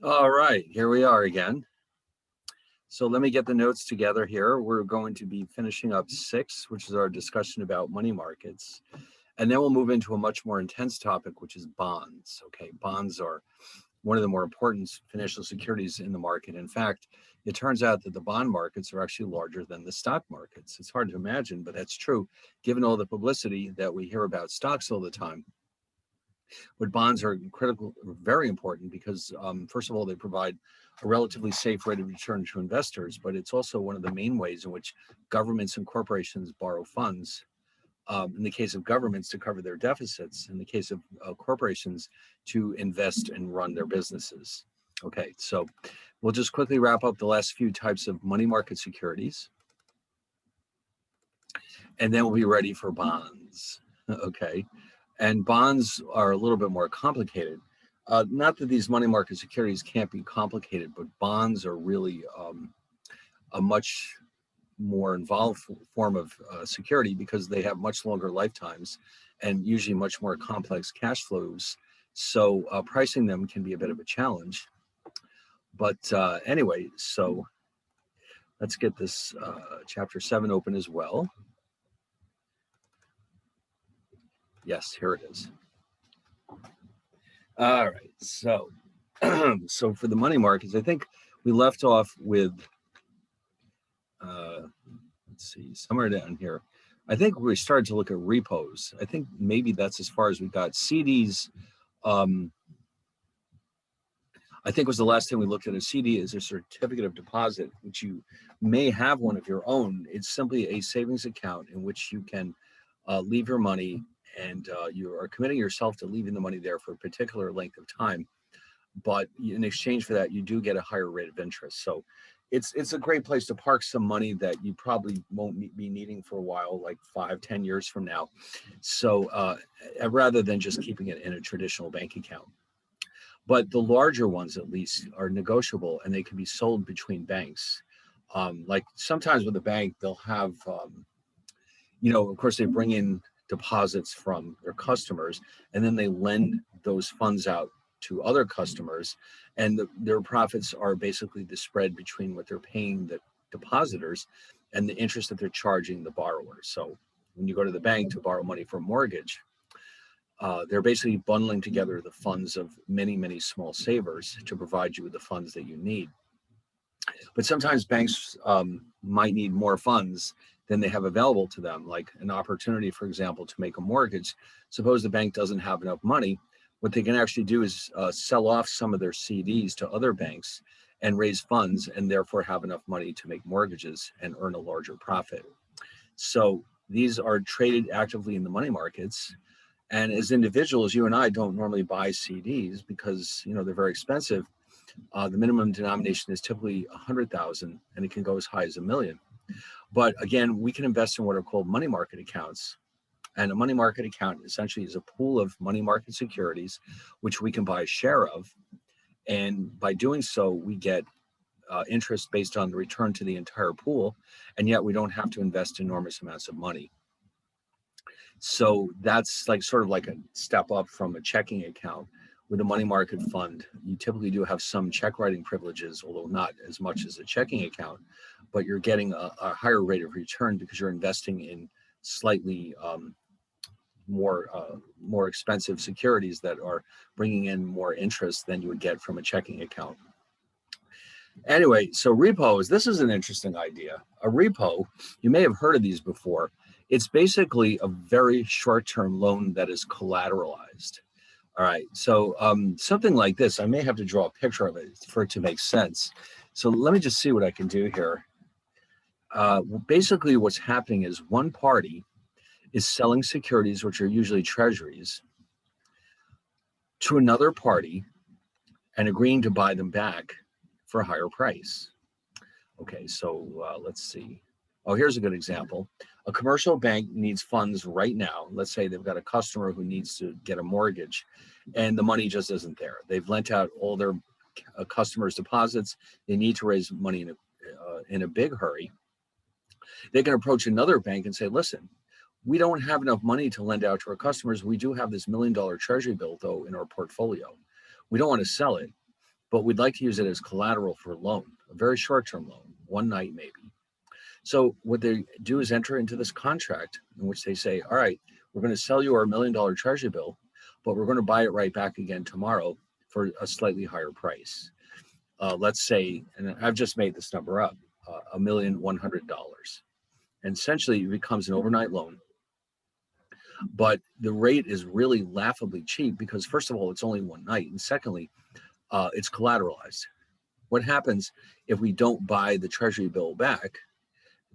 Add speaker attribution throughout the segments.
Speaker 1: All right, here we are again. So let me get the notes together here. We're going to be finishing up 6, which is our discussion about money markets. And then we'll move into a much more intense topic, which is bonds. Okay, bonds are one of the more important financial securities in the market. In fact, it turns out that the bond markets are actually larger than the stock markets. It's hard to imagine, but that's true given all the publicity that we hear about stocks all the time. But bonds are critical, very important because, first of all, they provide a relatively safe rate of return to investors, but it's also one of the main ways in which governments and corporations borrow funds. In the case of governments, to cover their deficits. In the case of corporations, to invest and run their businesses. Okay, so we'll just quickly wrap up the last few types of money market securities, and then we'll be ready for bonds. Okay. And bonds are a little bit more complicated. Not that these money market securities can't be complicated, but bonds are really a much more involved form of security because they have much longer lifetimes and usually much more complex cash flows. So pricing them can be a bit of a challenge. But anyway, so let's get this chapter 7 open as well. Yes, here it is. All right, so so for the money markets, I think we left off with let's see, somewhere down here. I think we started to look at repos. I think maybe that's as far as we got. CDs, um, I think was the last thing we looked at. A CD is a certificate of deposit, which you may have one of your own. It's simply a savings account in which you can leave your money, and you are committing yourself to leaving the money there for a particular length of time. But in exchange for that, you do get a higher rate of interest. So it's a great place to park some money that you probably won't be needing for a while, like 5, 10 years from now. So rather than just keeping it in a traditional bank account. But the larger ones, at least, are negotiable and they can be sold between banks. Like sometimes with a bank, they'll have, of course, they bring in deposits from their customers and then they lend those funds out to other customers, and their profits are basically the spread between what they're paying the depositors and the interest that they're charging the borrowers. So when you go to the bank to borrow money for a mortgage, they're basically bundling together the funds of many, many small savers to provide you with the funds that you need. But sometimes banks might need more funds than they have available to them, like an opportunity, for example, to make a mortgage. Suppose the bank doesn't have enough money. What they can actually do is sell off some of their CDs to other banks and raise funds and therefore have enough money to make mortgages and earn a larger profit. So these are traded actively in the money markets. And as individuals, you and I don't normally buy CDs because they're very expensive. The minimum denomination is typically 100,000, and it can go as high as 1 million. But again, we can invest in what are called money market accounts. And a money market account essentially is a pool of money market securities, which we can buy a share of. And by doing so, we get interest based on the return to the entire pool. And yet we don't have to invest enormous amounts of money. So that's like sort of like a step up from a checking account. With a money market fund, you typically do have some check writing privileges, although not as much as a checking account, but you're getting a higher rate of return because you're investing in slightly more expensive securities that are bringing in more interest than you would get from a checking account. Anyway, so repos, this is an interesting idea. A repo, you may have heard of these before. It's basically a very short-term loan that is collateralized. All right, so something like this, I may have to draw a picture of it for it to make sense. So let me just see what I can do here. Basically, what's happening is one party is selling securities, which are usually treasuries, to another party and agreeing to buy them back for a higher price. Okay, so let's see. Oh, here's a good example. A commercial bank needs funds right now. Let's say they've got a customer who needs to get a mortgage and the money just isn't there. They've lent out all their customers' deposits. They need to raise money in a big hurry. They can approach another bank and say, listen, we don't have enough money to lend out to our customers. We do have this $1 million treasury bill, though, in our portfolio. We don't want to sell it. but we'd like to use it as collateral for a loan, a very short-term loan, one night maybe. So what they do is enter into this contract in which they say, all right, we're going to sell you our $1 million treasury bill, but we're going to buy it right back again tomorrow for a slightly higher price. Let's say, and I've just made this number up, $1,100,000. And essentially it becomes an overnight loan. But the rate is really laughably cheap because, first of all, it's only one night. And secondly, it's collateralized. What happens if we don't buy the treasury bill back?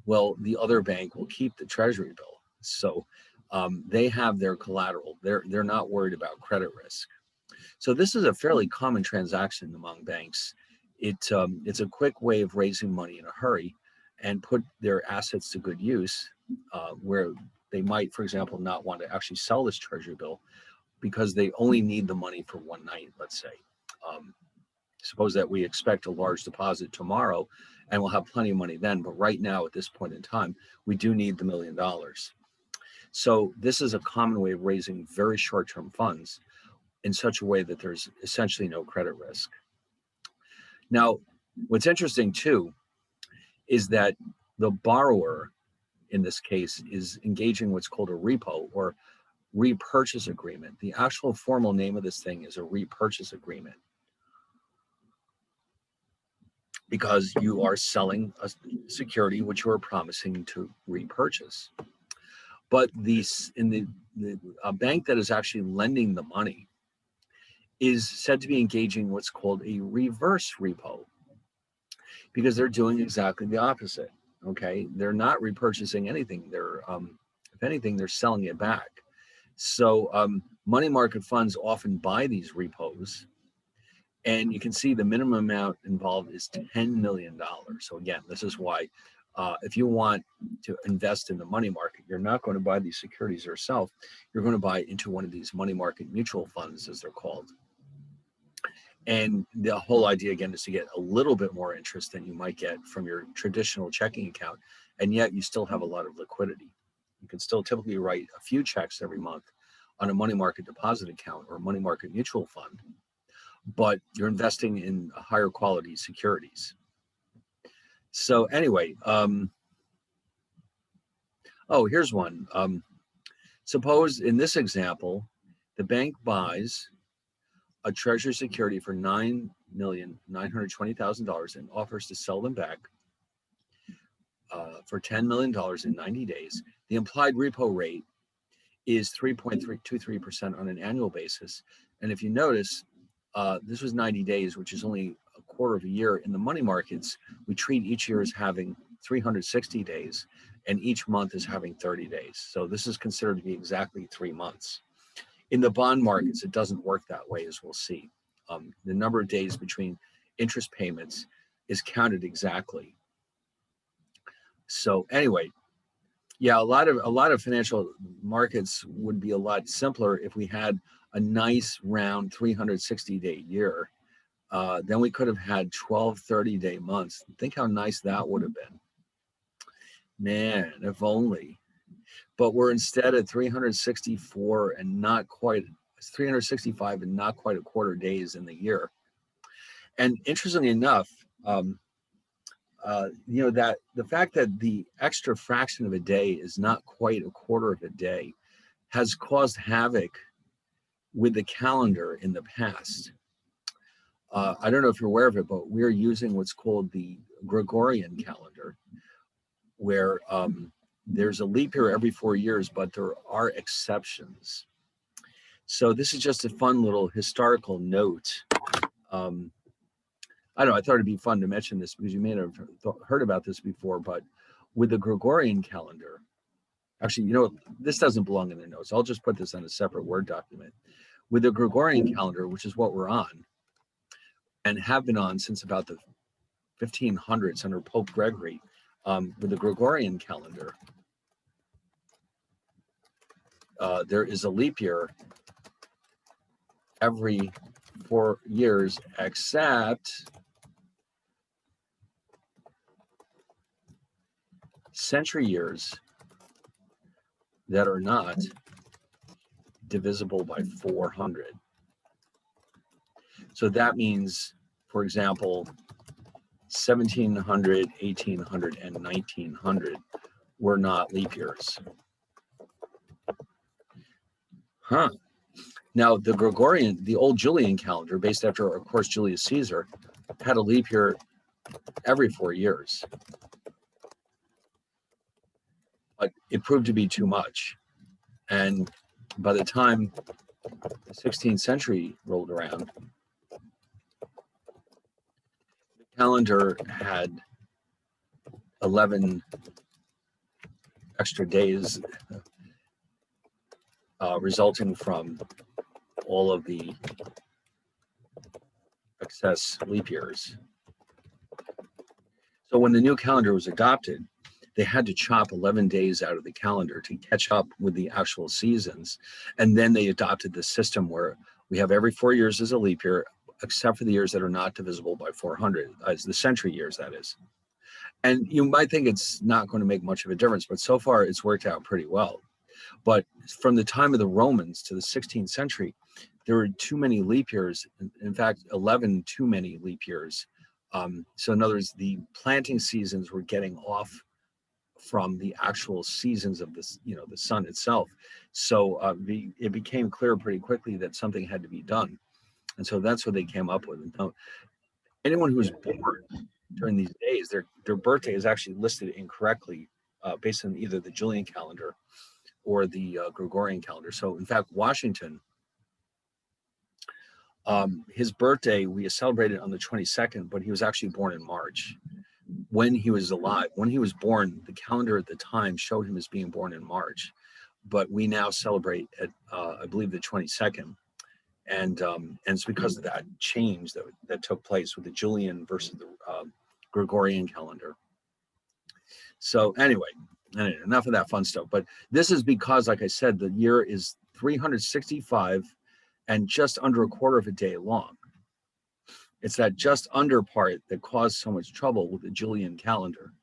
Speaker 1: Well, the other bank will keep the treasury bill. So they have their collateral. They're not worried about credit risk. So this is a fairly common transaction among banks. It's a quick way of raising money in a hurry and put their assets to good use, where they might, for example, not want to actually sell this treasury bill because they only need the money for one night, let's say. Suppose that we expect a large deposit tomorrow and we'll have plenty of money then, but right now at this point in time, we do need the $1 million. So this is a common way of raising very short-term funds in such a way that there's essentially no credit risk. Now, what's interesting too is that the borrower in this case is engaging what's called a repo or repurchase agreement. The actual formal name of this thing is a repurchase agreement, because you are selling a security which you are promising to repurchase. But a bank that is actually lending the money is said to be engaging what's called a reverse repo, because they're doing exactly the opposite. Okay, they're not repurchasing anything. They're, if anything, they're selling it back. So money market funds often buy these repos, and you can see the minimum amount involved is $10 million. So again, this is why if you want to invest in the money market, you're not going to buy these securities yourself. You're going to buy into one of these money market mutual funds, as they're called. And the whole idea, again, is to get a little bit more interest than you might get from your traditional checking account, and yet you still have a lot of liquidity. You can still typically write a few checks every month on a money market deposit account or a money market mutual fund, but you're investing in higher quality securities. So anyway, here's one. Suppose in this example, the bank buys a treasury security for $9,920,000 and offers to sell them back for $10 million in 90 days. The implied repo rate is 3.323% on an annual basis. And if you notice, this was 90 days, which is only a quarter of a year. In the money markets, we treat each year as having 360 days, and each month is having 30 days. So this is considered to be exactly 3 months. In the bond markets, it doesn't work that way, as we'll see. The number of days between interest payments is counted exactly. So anyway, yeah, a lot of financial markets would be a lot simpler if we had a nice round 360-day year. Then we could have had 12 30-day months. Think how nice that would have been. Man, if only. But we're instead at 364 and not quite 365 and not quite a quarter days in the year. And interestingly enough, that the fact that the extra fraction of a day is not quite a quarter of a day has caused havoc with the calendar in the past. I don't know if you're aware of it, but we're using what's called the Gregorian calendar, where there's a leap year every 4 years, but there are exceptions. So this is just a fun little historical note. I don't know, I thought it'd be fun to mention this because you may have heard about this before, but with the Gregorian calendar, actually, this doesn't belong in the notes. I'll just put this on a separate Word document. With the Gregorian calendar, which is what we're on, and have been on since about the 1500s under Pope Gregory, with the Gregorian calendar, there is a leap year every 4 years, except century years that are not divisible by 400. So that means for example, 1700, 1800, and 1900 were not leap years. Huh. Now, the Gregorian, the old Julian calendar, based after, of course, Julius Caesar, had a leap year every 4 years. But it proved to be too much. And by the time the 16th century rolled around, the calendar had 11 extra days, resulting from all of the excess leap years. So when the new calendar was adopted, they had to chop 11 days out of the calendar to catch up with the actual seasons. And then they adopted the system where we have every 4 years as a leap year, except for the years that are not divisible by 400, as the century years, that is. And you might think it's not going to make much of a difference, but so far it's worked out pretty well. But from the time of the Romans to the 16th century, there were too many leap years. In fact, 11 too many leap years. So in other words, the planting seasons were getting off from the actual seasons of this, the sun itself. So it became clear pretty quickly that something had to be done. And so that's what they came up with. And anyone who was born during these days, their birthday is actually listed incorrectly based on either the Julian calendar or the Gregorian calendar. So in fact, Washington, his birthday, we celebrated on the 22nd, but he was actually born in March. When he was alive, when he was born, the calendar at the time showed him as being born in March, but we now celebrate at, I believe, the 22nd. And it's because of that change that took place with the Julian versus the Gregorian calendar. So anyway, enough of that fun stuff. But this is because, like I said, the year is 365 and just under a quarter of a day long. It's that just under part that caused so much trouble with the Julian calendar.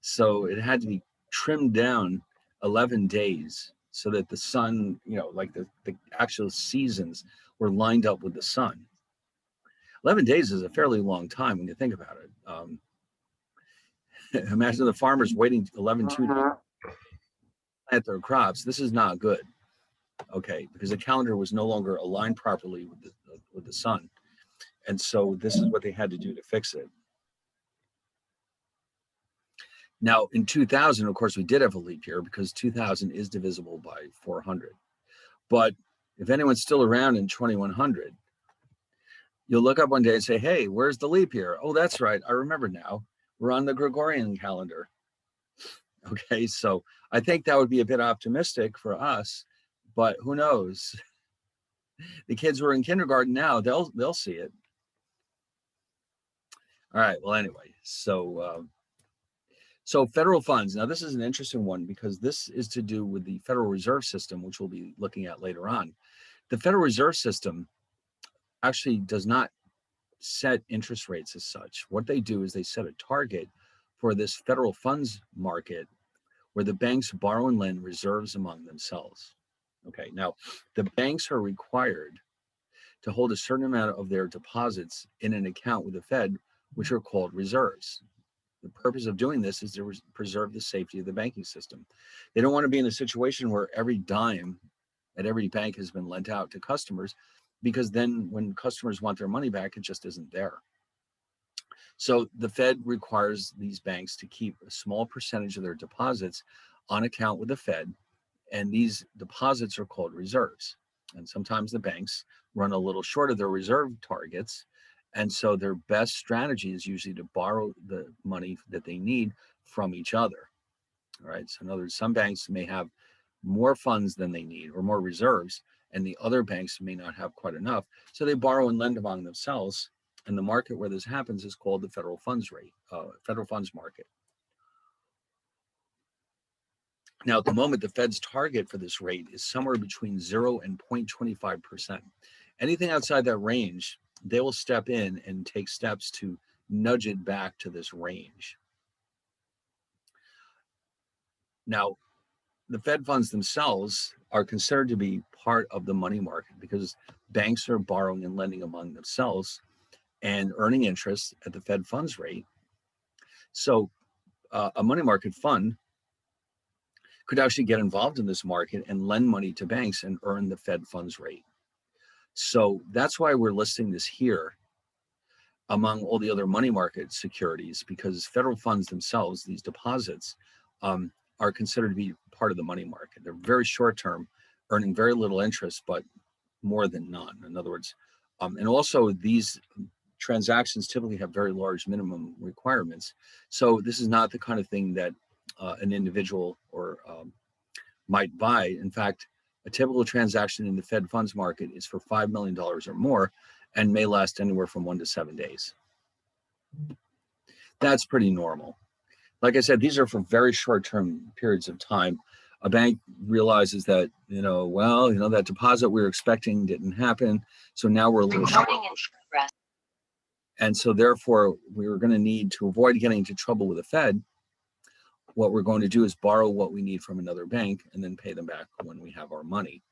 Speaker 1: So it had to be trimmed down 11 days so that the sun, like the actual seasons were lined up with the sun. 11 days is a fairly long time when you think about it. Imagine the farmers waiting 11 days to plant their crops. This is not good, okay, because the calendar was no longer aligned properly with the sun. And so this is what they had to do to fix it. Now, in 2000, of course, we did have a leap year because 2000 is divisible by 400. But if anyone's still around in 2100, you'll look up one day and say, hey, where's the leap year? Oh, that's right. I remember now. We're on the Gregorian calendar. Okay, so I think that would be a bit optimistic for us, but who knows? The kids who are in kindergarten now, they'll see it. All right, well, anyway, so federal funds. Now, this is an interesting one because this is to do with the Federal Reserve System, which we'll be looking at later on. The Federal Reserve System actually does not set interest rates as such. What they do is they set a target for this federal funds market where the banks borrow and lend reserves among themselves. Okay, now the banks are required to hold a certain amount of their deposits in an account with the Fed, which are called reserves. The purpose of doing this is to preserve the safety of the banking system. They don't want to be in a situation where every dime at every bank has been lent out to customers, because then when customers want their money back, it just isn't there. So the Fed requires these banks to keep a small percentage of their deposits on account with the Fed, and these deposits are called reserves. And sometimes the banks run a little short of their reserve targets, and so their best strategy is usually to borrow the money that they need from each other. All right. So in other words, some banks may have more funds than they need or more reserves, and the other banks may not have quite enough. So they borrow and lend among themselves. And the market where this happens is called the federal funds market. Now, at the moment, the Fed's target for this rate is somewhere between 0 and 0.25%. Anything outside that range, they will step in and take steps to nudge it back to this range. Now, the Fed funds themselves are considered to be part of the money market because banks are borrowing and lending among themselves. and earning interest at the Fed funds rate. So a money market fund could actually get involved in this market and lend money to banks and earn the Fed funds rate. So that's why we're listing this here among all the other money market securities, because federal funds themselves, these deposits, are considered to be part of the money market. They're very short term, earning very little interest, but more than none. In other words, and also these transactions typically have very large minimum requirements. So this is not the kind of thing that an individual or might buy. In fact, a typical transaction in the Fed funds market is for $5 million or more and may last anywhere from 1 to 7 days. That's pretty normal. Like I said, these are for very short-term periods of time. A bank realizes that, that deposit we were expecting didn't happen. So now we're a little short. And so therefore, we were going to need to avoid getting into trouble with the Fed. What we're going to do is borrow what we need from another bank and then pay them back when we have our money.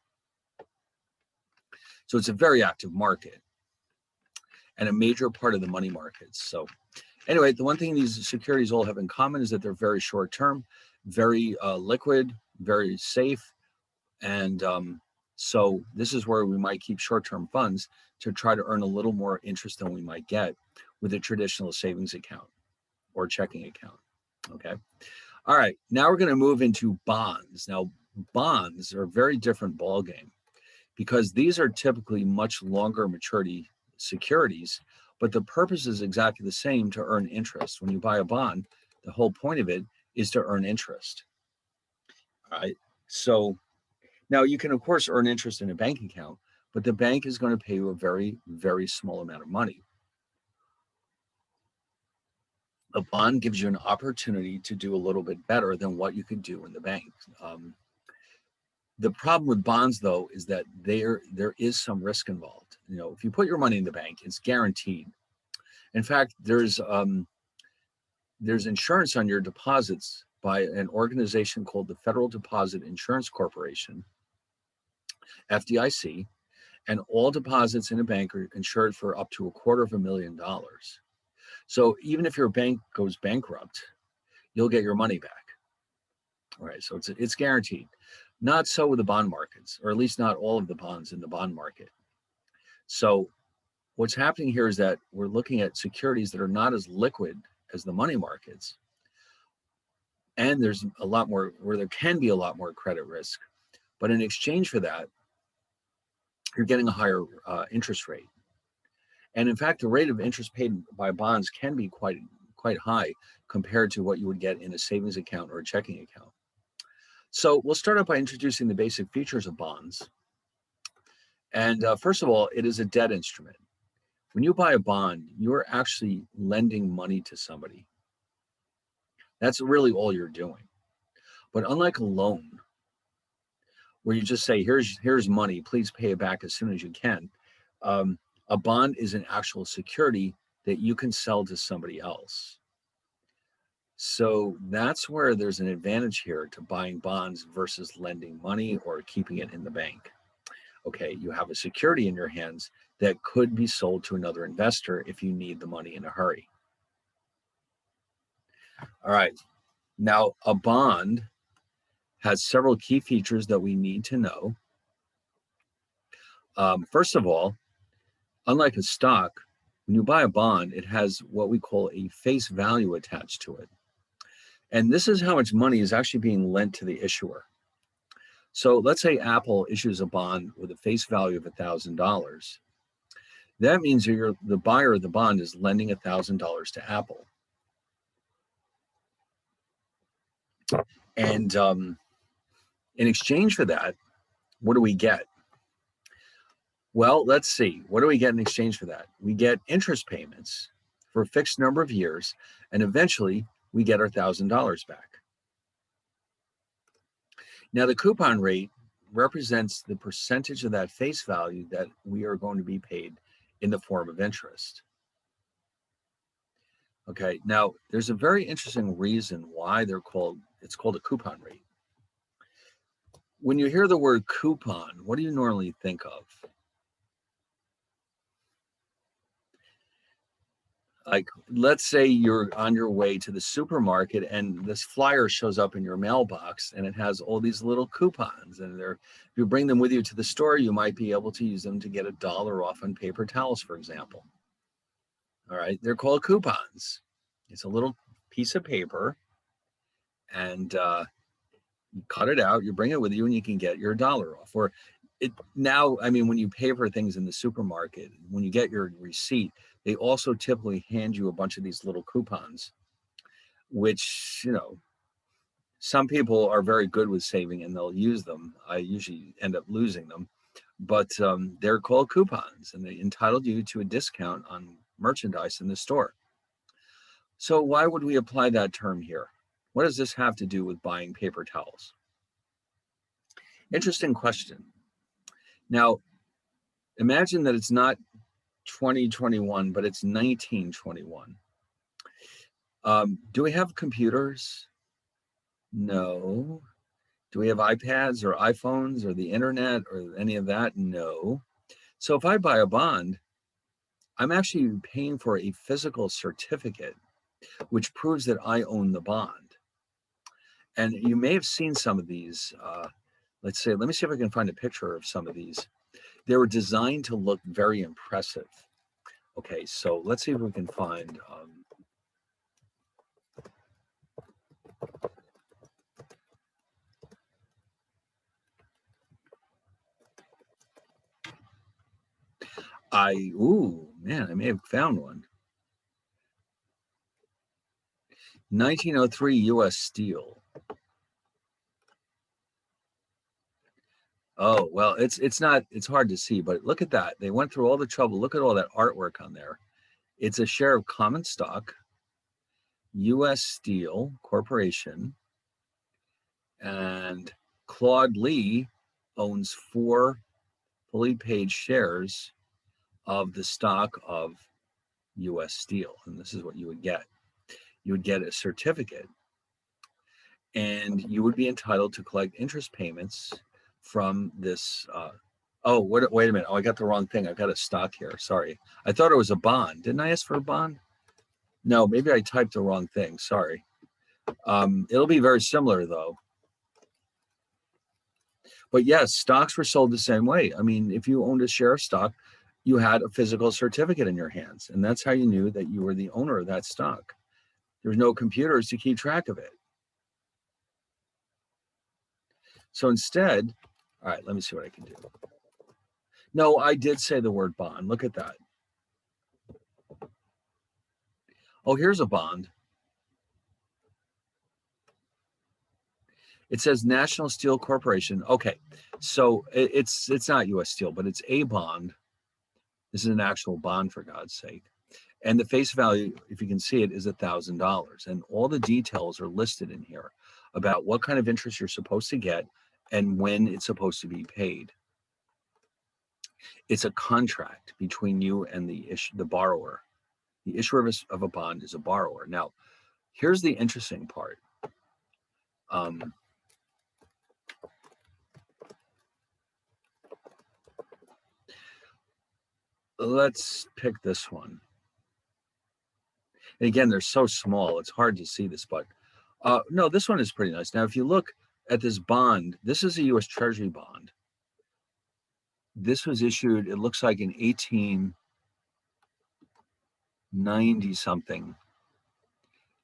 Speaker 1: So it's a very active market and a major part of the money markets. So anyway, the one thing these securities all have in common is that they're very short term, very liquid, very safe. And so this is where we might keep short-term funds to try to earn a little more interest than we might get with a traditional savings account or checking account. Okay. All right. Now we're going to move into bonds. Now, bonds are a very different ballgame because these are typically much longer maturity securities, but the purpose is exactly the same, to earn interest. When you buy a bond, the whole point of it is to earn interest. All right. So now you can, of course, earn interest in a bank account, but the bank is going to pay you a very, very small amount of money. A bond gives you an opportunity to do a little bit better than what you could do in the bank. The problem with bonds, though, is that there is some risk involved. If you put your money in the bank, it's guaranteed. In fact, there's insurance on your deposits by an organization called the Federal Deposit Insurance Corporation, FDIC, and all deposits in a bank are insured for up to $250,000. So even if your bank goes bankrupt, you'll get your money back. All right, so it's guaranteed. Not so with the bond markets, or at least not all of the bonds in the bond market. So what's happening here is that we're looking at securities that are not as liquid as the money markets. And there's a lot more, where there can be a lot more credit risk. But in exchange for that, you're getting a higher interest rate. And in fact, the rate of interest paid by bonds can be quite high compared to what you would get in a savings account or a checking account. So we'll start out by introducing the basic features of bonds. And first of all, it is a debt instrument. When you buy a bond, you're actually lending money to somebody. That's really all you're doing. But unlike a loan, where you just say, here's money, please pay it back as soon as you can, a bond is an actual security that you can sell to somebody else. So that's where there's an advantage here to buying bonds versus lending money or keeping it in the bank. Okay, you have a security in your hands that could be sold to another investor if you need the money in a hurry. All right, now a bond has several key features that we need to know. First of all, unlike a stock, when you buy a bond, it has what we call a face value attached to it. And this is how much money is actually being lent to the issuer. So let's say Apple issues a bond with a face value of $1,000. That means the buyer of the bond is lending $1,000 to Apple. And in exchange for that, what do we get? Well, let's see. What do we get in exchange for that? We get interest payments for a fixed number of years, and eventually we get our $1,000 back. Now, the coupon rate represents the percentage of that face value that we are going to be paid in the form of interest. Okay, now there's a very interesting reason why it's called a coupon rate. When you hear the word coupon, what do you normally think of? Like, let's say you're on your way to the supermarket and this flyer shows up in your mailbox and it has all these little coupons, and they're, if you bring them with you to the store, you might be able to use them to get $1 off on paper towels, for example. All right, they're called coupons. It's a little piece of paper, and you cut it out, you bring it with you, and you can get your $1 off. Or it now, I mean, when you pay for things in the supermarket, when you get your receipt, they also typically hand you a bunch of these little coupons, which, some people are very good with saving and they'll use them. I usually end up losing them, but they're called coupons and they entitled you to a discount on merchandise in the store. So why would we apply that term here? What does this have to do with buying paper towels? Interesting question. Now, imagine that it's not 2021, but it's 1921. Do we have computers? No. Do we have iPads or iPhones or the internet or any of that? No. So if I buy a bond, I'm actually paying for a physical certificate, which proves that I own the bond. And you may have seen some of these. Let me see if I can find a picture of some of these. They were designed to look very impressive. Okay, so let's see if we can find. Ooh, man, I may have found one. 1903 U.S. Steel. Oh, well, it's not, it's hard to see, but look at that. They went through all the trouble. Look at all that artwork on there. It's a share of common stock, U.S. Steel Corporation, and Claude Lee owns 4 fully paid shares of the stock of U.S. Steel. And this is what you would get. You would get a certificate, and you would be entitled to collect interest payments from this. Wait a minute. Oh, I got the wrong thing. I've got a stock here. Sorry. I thought it was a bond. Didn't I ask for a bond? No, maybe I typed the wrong thing. Sorry. It'll be very similar, though. But yes, stocks were sold the same way. I mean, if you owned a share of stock, you had a physical certificate in your hands, and that's how you knew that you were the owner of that stock. There's no computers to keep track of it. So instead, all right, let me see what I can do. No, I did say the word bond. Look at that. Oh, here's a bond. It says National Steel Corporation. Okay, so it's not U.S. Steel, but it's a bond. This is an actual bond, for God's sake. And the face value, if you can see it, is $1,000. And all the details are listed in here about what kind of interest you're supposed to get and when it's supposed to be paid. It's a contract between you and the borrower. The issuer of a bond is a borrower. Now, here's the interesting part. Let's pick this one. And again, they're so small, it's hard to see this, but no, this one is pretty nice. Now, if you look at this bond, this is a U.S. Treasury bond. This was issued, it looks like in 1890 something.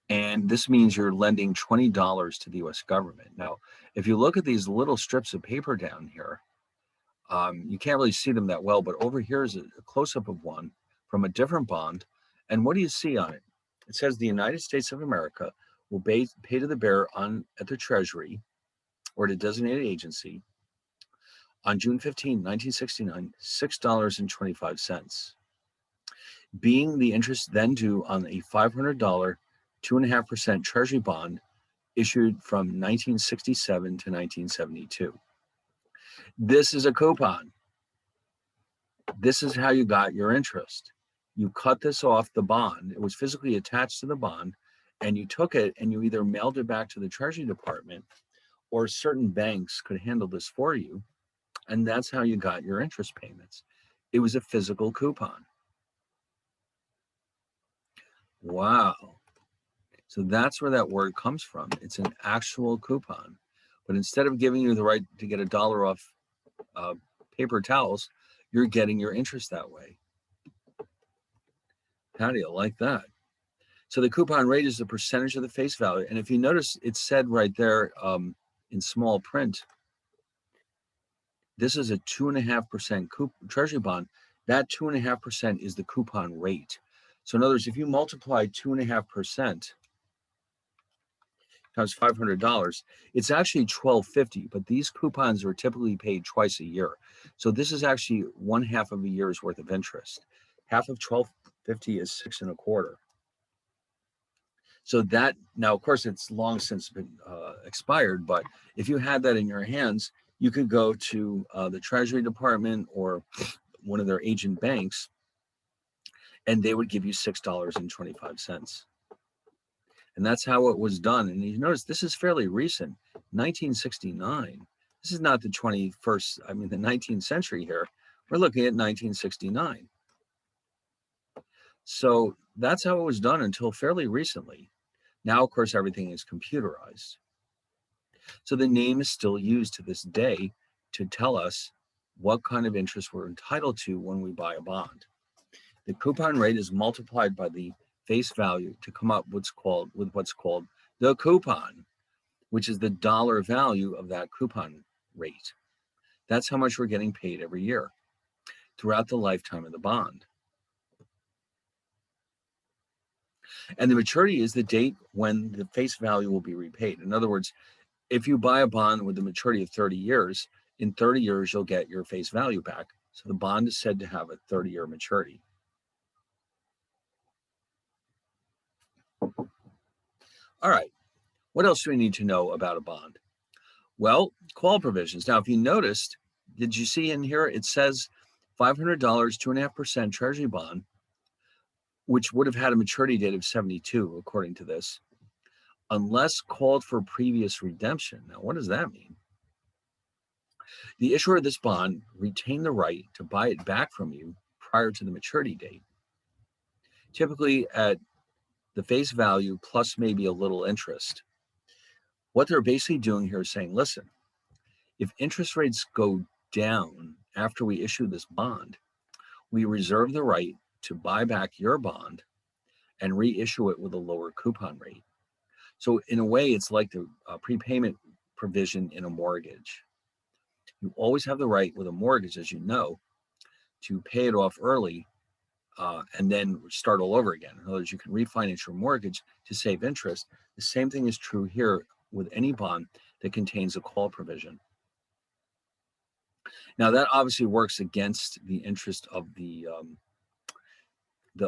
Speaker 1: And this means you're lending $20 to the U.S. government. Now, if you look at these little strips of paper down here, you can't really see them that well, but over here is a close-up of one from a different bond. And what do you see on it? It says the United States of America will pay to the bearer at the Treasury or the designated agency on June 15, 1969, $6.25. Being the interest then due on a $500 2.5% Treasury bond issued from 1967 to 1972. This is a coupon. This is how you got your interest. You cut this off the bond. It was physically attached to the bond, and you took it and you either mailed it back to the Treasury Department or certain banks could handle this for you. And that's how you got your interest payments. It was a physical coupon. Wow. So that's where that word comes from. It's an actual coupon. But instead of giving you the right to get $1 off uh, paper towels, you're getting your interest that way. How do you like that? So the coupon rate is the percentage of the face value. And if you notice, it said right there in small print, this is a 2.5% treasury bond. That 2.5% is the coupon rate. So in other words, if you multiply 2.5% times $500, it's actually $12.50, but these coupons are typically paid twice a year. So this is actually 1/2 of a year's worth of interest. Half of $12.50 is 6.25. So that, now of course it's long since been expired, but if you had that in your hands, you could go to the Treasury Department or one of their agent banks, and they would give you $6.25. And that's how it was done. And you notice this is fairly recent, 1969. This is not the 21st, I mean, the 19th century here. We're looking at 1969. So that's how it was done until fairly recently. Now, of course, everything is computerized. So the name is still used to this day to tell us what kind of interest we're entitled to when we buy a bond. The coupon rate is multiplied by the face value to come up with what's called the coupon, which is the dollar value of that coupon rate. That's how much we're getting paid every year throughout the lifetime of the bond. And the maturity is the date when the face value will be repaid. In other words, if you buy a bond with a maturity of 30 years, in 30 years, you'll get your face value back. So the bond is said to have a 30-year maturity. All right, what else do we need to know about a bond? Well, call provisions. Now, if you noticed, did you see in here, it says $500, 2.5% treasury bond, which would have had a maturity date of 72, according to this, unless called for previous redemption. Now, what does that mean? The issuer of this bond retained the right to buy it back from you prior to the maturity date, typically at the face value plus maybe a little interest. What they're basically doing here is saying, listen, if interest rates go down after we issue this bond, we reserve the right to buy back your bond and reissue it with a lower coupon rate. So in a way, it's like the prepayment provision in a mortgage. You always have the right with a mortgage, as you know, to pay it off early and then start all over again. In other words, you can refinance your mortgage to save interest. The same thing is true here with any bond that contains a call provision. Now, that obviously works against the interest of the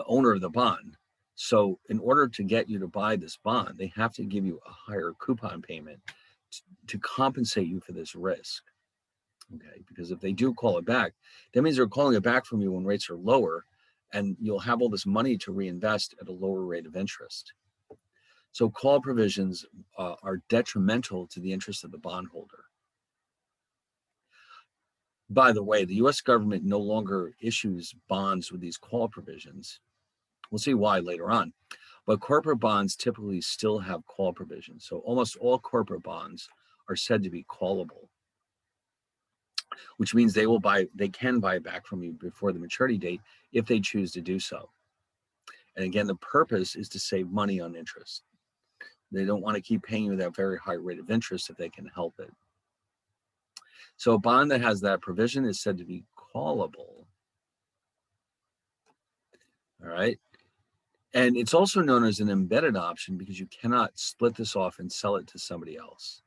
Speaker 1: owner of the bond. So in order to get you to buy this bond, they have to give you a higher coupon payment to compensate you for this risk. Okay, because if they do call it back, that means they're calling it back from you when rates are lower, and you'll have all this money to reinvest at a lower rate of interest. So call provisions are detrimental to the interest of the bondholder. By the way, the US government no longer issues bonds with these call provisions. We'll see why later on. But corporate bonds typically still have call provisions. So almost all corporate bonds are said to be callable, which means they can buy it back from you before the maturity date if they choose to do so. And again, the purpose is to save money on interest. They don't want to keep paying you that very high rate of interest if they can help it. So a bond that has that provision is said to be callable. All right. And it's also known as an embedded option because you cannot split this off and sell it to somebody else.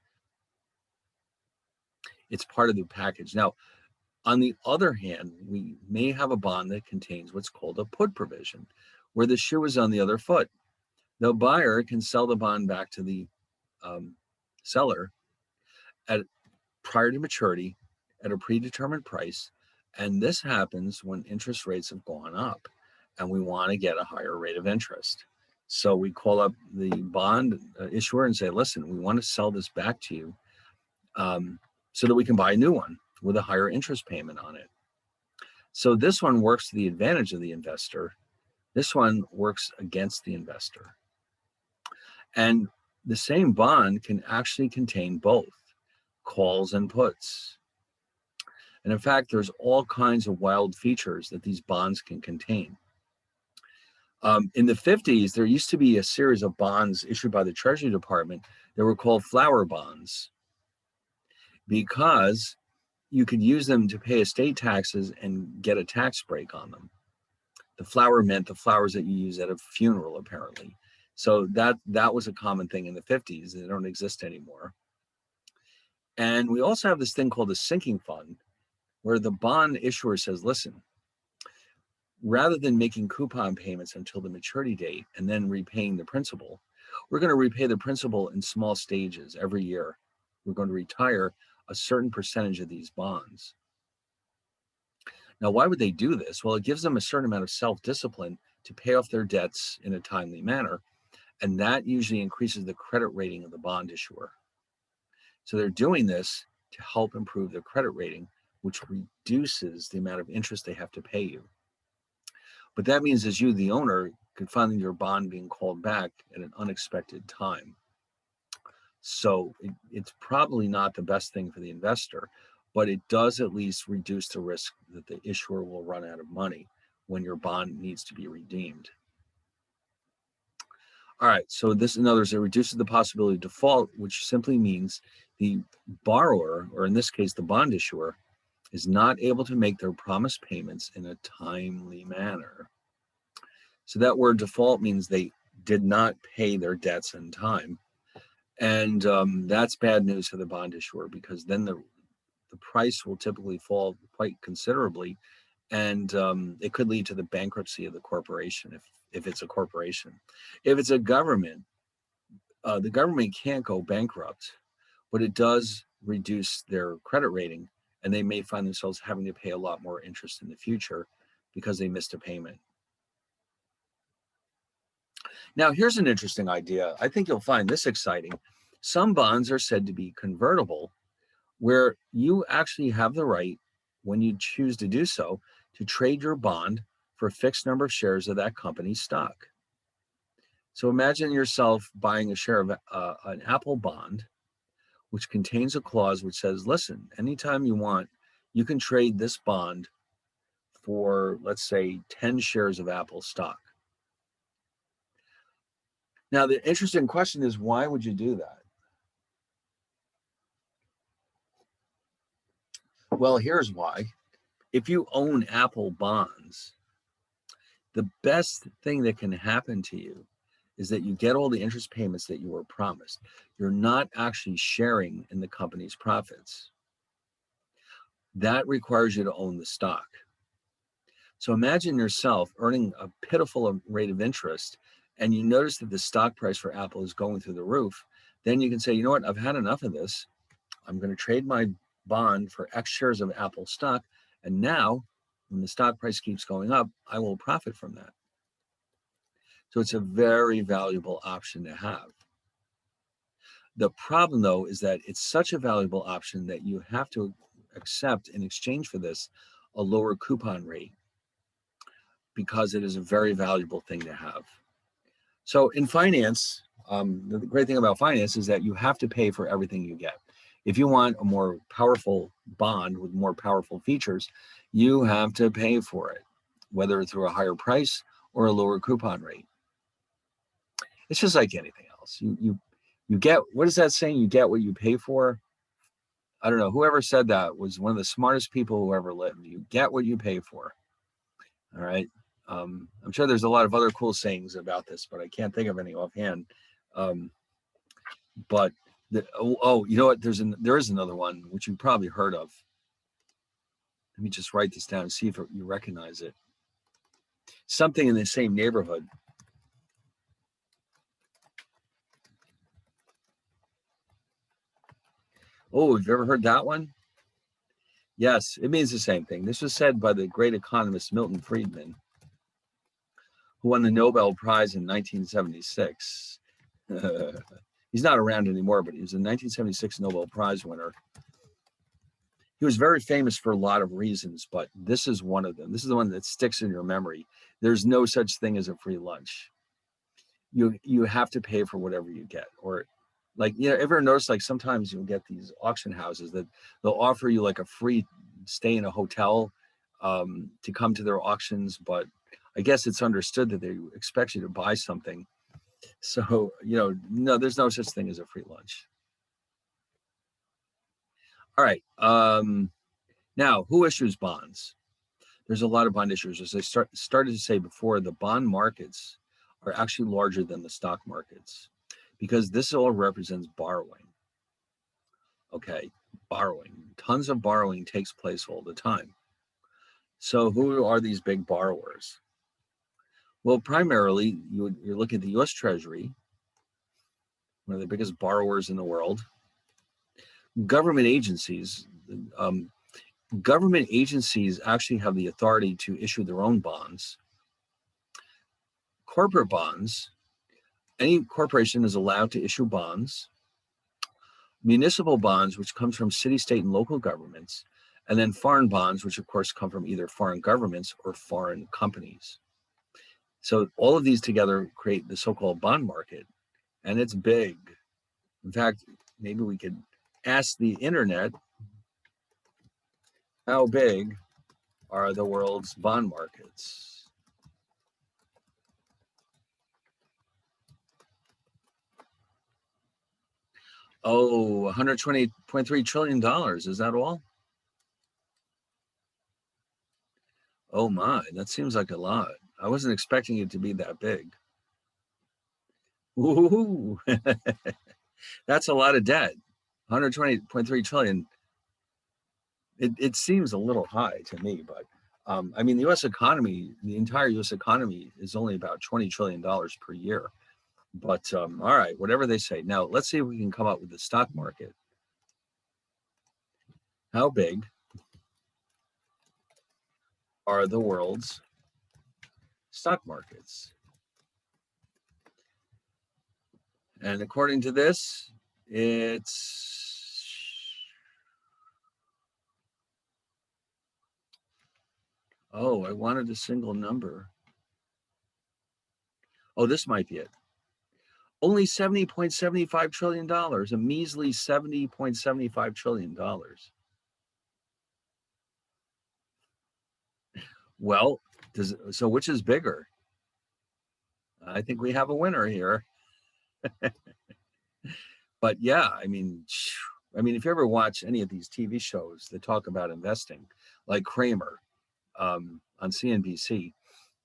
Speaker 1: It's part of the package. Now, on the other hand, we may have a bond that contains what's called a put provision, where the shoe is on the other foot. The buyer can sell the bond back to the seller prior to maturity at a predetermined price. And this happens when interest rates have gone up and we want to get a higher rate of interest. So we call up the bond issuer and say, listen, we want to sell this back to you so that we can buy a new one with a higher interest payment on it. So this one works to the advantage of the investor This one works against the investor. And the same bond can actually contain both calls and puts. And in fact, there's all kinds of wild features that these bonds can contain. In the 50s, there used to be a series of bonds issued by the Treasury Department that were called flower bonds because you could use them to pay estate taxes and get a tax break on them. The flower meant the flowers that you use at a funeral, apparently. So that was a common thing in the 50s. They don't exist anymore. And we also have this thing called a sinking fund, where the bond issuer says, listen, rather than making coupon payments until the maturity date and then repaying the principal, we're going to repay the principal in small stages every year. We're going to retire a certain percentage of these bonds. Now, why would they do this? Well, it gives them a certain amount of self-discipline to pay off their debts in a timely manner, and that usually increases the credit rating of the bond issuer. So they're doing this to help improve their credit rating, which reduces the amount of interest they have to pay you. But that means as you, the owner, could find your bond being called back at an unexpected time. So it's probably not the best thing for the investor, but it does at least reduce the risk that the issuer will run out of money when your bond needs to be redeemed. All right, so this, in other words, it reduces the possibility of default, which simply means the borrower, or in this case, the bond issuer, is not able to make their promised payments in a timely manner. So that word default means they did not pay their debts in time. And that's bad news for the bond issuer, because then the price will typically fall quite considerably, and it could lead to the bankruptcy of the corporation if it's a corporation. If it's a government, the government can't go bankrupt, but it does reduce their credit rating, and they may find themselves having to pay a lot more interest in the future because they missed a payment. Now, here's an interesting idea. I think you'll find this exciting. Some bonds are said to be convertible, where you actually have the right, when you choose to do so, to trade your bond for a fixed number of shares of that company's stock. So imagine yourself buying a share of an Apple bond, which contains a clause which says, listen, anytime you want, you can trade this bond for, let's say, 10 shares of Apple stock. Now, the interesting question is, why would you do that? Well, here's why. If you own Apple bonds, the best thing that can happen to you is that you get all the interest payments that you were promised. You're not actually sharing in the company's profits. That requires you to own the stock. So imagine yourself earning a pitiful rate of interest, and you notice that the stock price for Apple is going through the roof. Then you can say, you know what, I've had enough of this. I'm going to trade my bond for X shares of Apple stock. And now, when the stock price keeps going up, I will profit from that. So it's a very valuable option to have. The problem, though, is that it's such a valuable option that you have to accept, in exchange for this, a lower coupon rate, because it is a very valuable thing to have. So in finance, the great thing about finance is that you have to pay for everything you get. If you want a more powerful bond with more powerful features, you have to pay for it, whether through a higher price or a lower coupon rate. It's just like anything else. You get, what is that saying? You get what you pay for. I don't know. Whoever said that was one of the smartest people who ever lived. You get what you pay for. All right. I'm sure there's a lot of other cool sayings about this, but I can't think of any offhand. But you know what? There is another one which you probably heard of. Let me just write this down and see if you recognize it. Something in the same neighborhood. Oh, have you ever heard that one? Yes, it means the same thing. This was said by the great economist Milton Friedman, who won the Nobel Prize in 1976. He's not around anymore, but he was a 1976 Nobel Prize winner. He was very famous for a lot of reasons, but this is one of them. This is the one that sticks in your memory. There's no such thing as a free lunch. You have to pay for whatever you get. Or like, ever notice like sometimes you'll get these auction houses that they'll offer you like a free stay in a hotel to come to their auctions, but I guess it's understood that they expect you to buy something. So, no, there's no such thing as a free lunch. All right. Now, who issues bonds? There's a lot of bond issuers. As I started to say before, the bond markets are actually larger than the stock markets because this all represents borrowing. Okay, borrowing. Tons of borrowing takes place all the time. So who are these big borrowers? Well, primarily, you're looking at the U.S. Treasury, one of the biggest borrowers in the world. Government agencies. Government agencies actually have the authority to issue their own bonds. Corporate bonds, any corporation is allowed to issue bonds. Municipal bonds, which comes from city, state, and local governments, and then foreign bonds, which of course come from either foreign governments or foreign companies. So all of these together create the so-called bond market, and it's big. In fact, maybe we could ask the internet, how big are the world's bond markets? Oh, $120.3 trillion. Is that all? Oh my, that seems like a lot. I wasn't expecting it to be that big. Ooh, that's a lot of debt. 120.3 trillion. It seems a little high to me, but I mean, the U.S. economy, the entire U.S. economy is only about $20 trillion per year. But all right, whatever they say. Now, let's see if we can come up with the stock market. How big are the world's stock markets? And according to this, it's I wanted a single number. Oh, this might be it. Only $70.75 trillion, a measly $70.75 trillion. Well, so which is bigger? I think we have a winner here. But yeah, I mean, if you ever watch any of these TV shows that talk about investing, like Kramer on CNBC,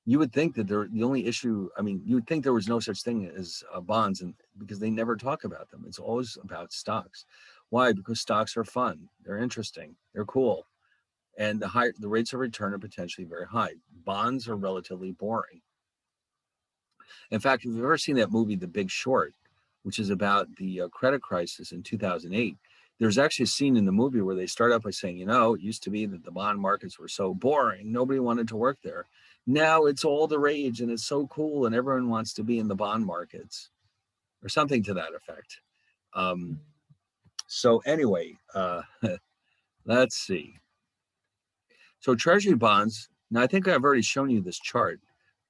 Speaker 1: you would think that the only issue, you would think there was no such thing as bonds, and because they never talk about them. It's always about stocks. Why? Because stocks are fun. They're interesting. They're cool. And the rates of return are potentially very high. Bonds are relatively boring. In fact, if you've ever seen that movie, The Big Short, which is about the credit crisis in 2008, there's actually a scene in the movie where they start out by saying, it used to be that the bond markets were so boring. Nobody wanted to work there. Now it's all the rage and it's so cool and everyone wants to be in the bond markets, or something to that effect. So anyway, let's see. So treasury bonds, now I think I've already shown you this chart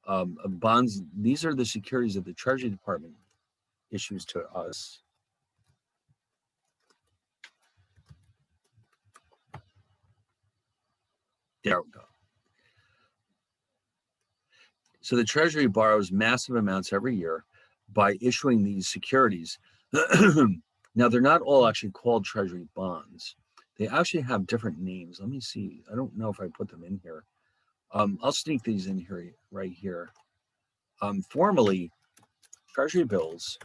Speaker 1: of bonds. These are the securities that the Treasury Department issues to us. There we go. So the Treasury borrows massive amounts every year by issuing these securities. Now, they're not all actually called Treasury bonds. They actually have different names. Let me see. I don't know if I put them in here. I'll sneak these in here, right here. Formally, Treasury bills,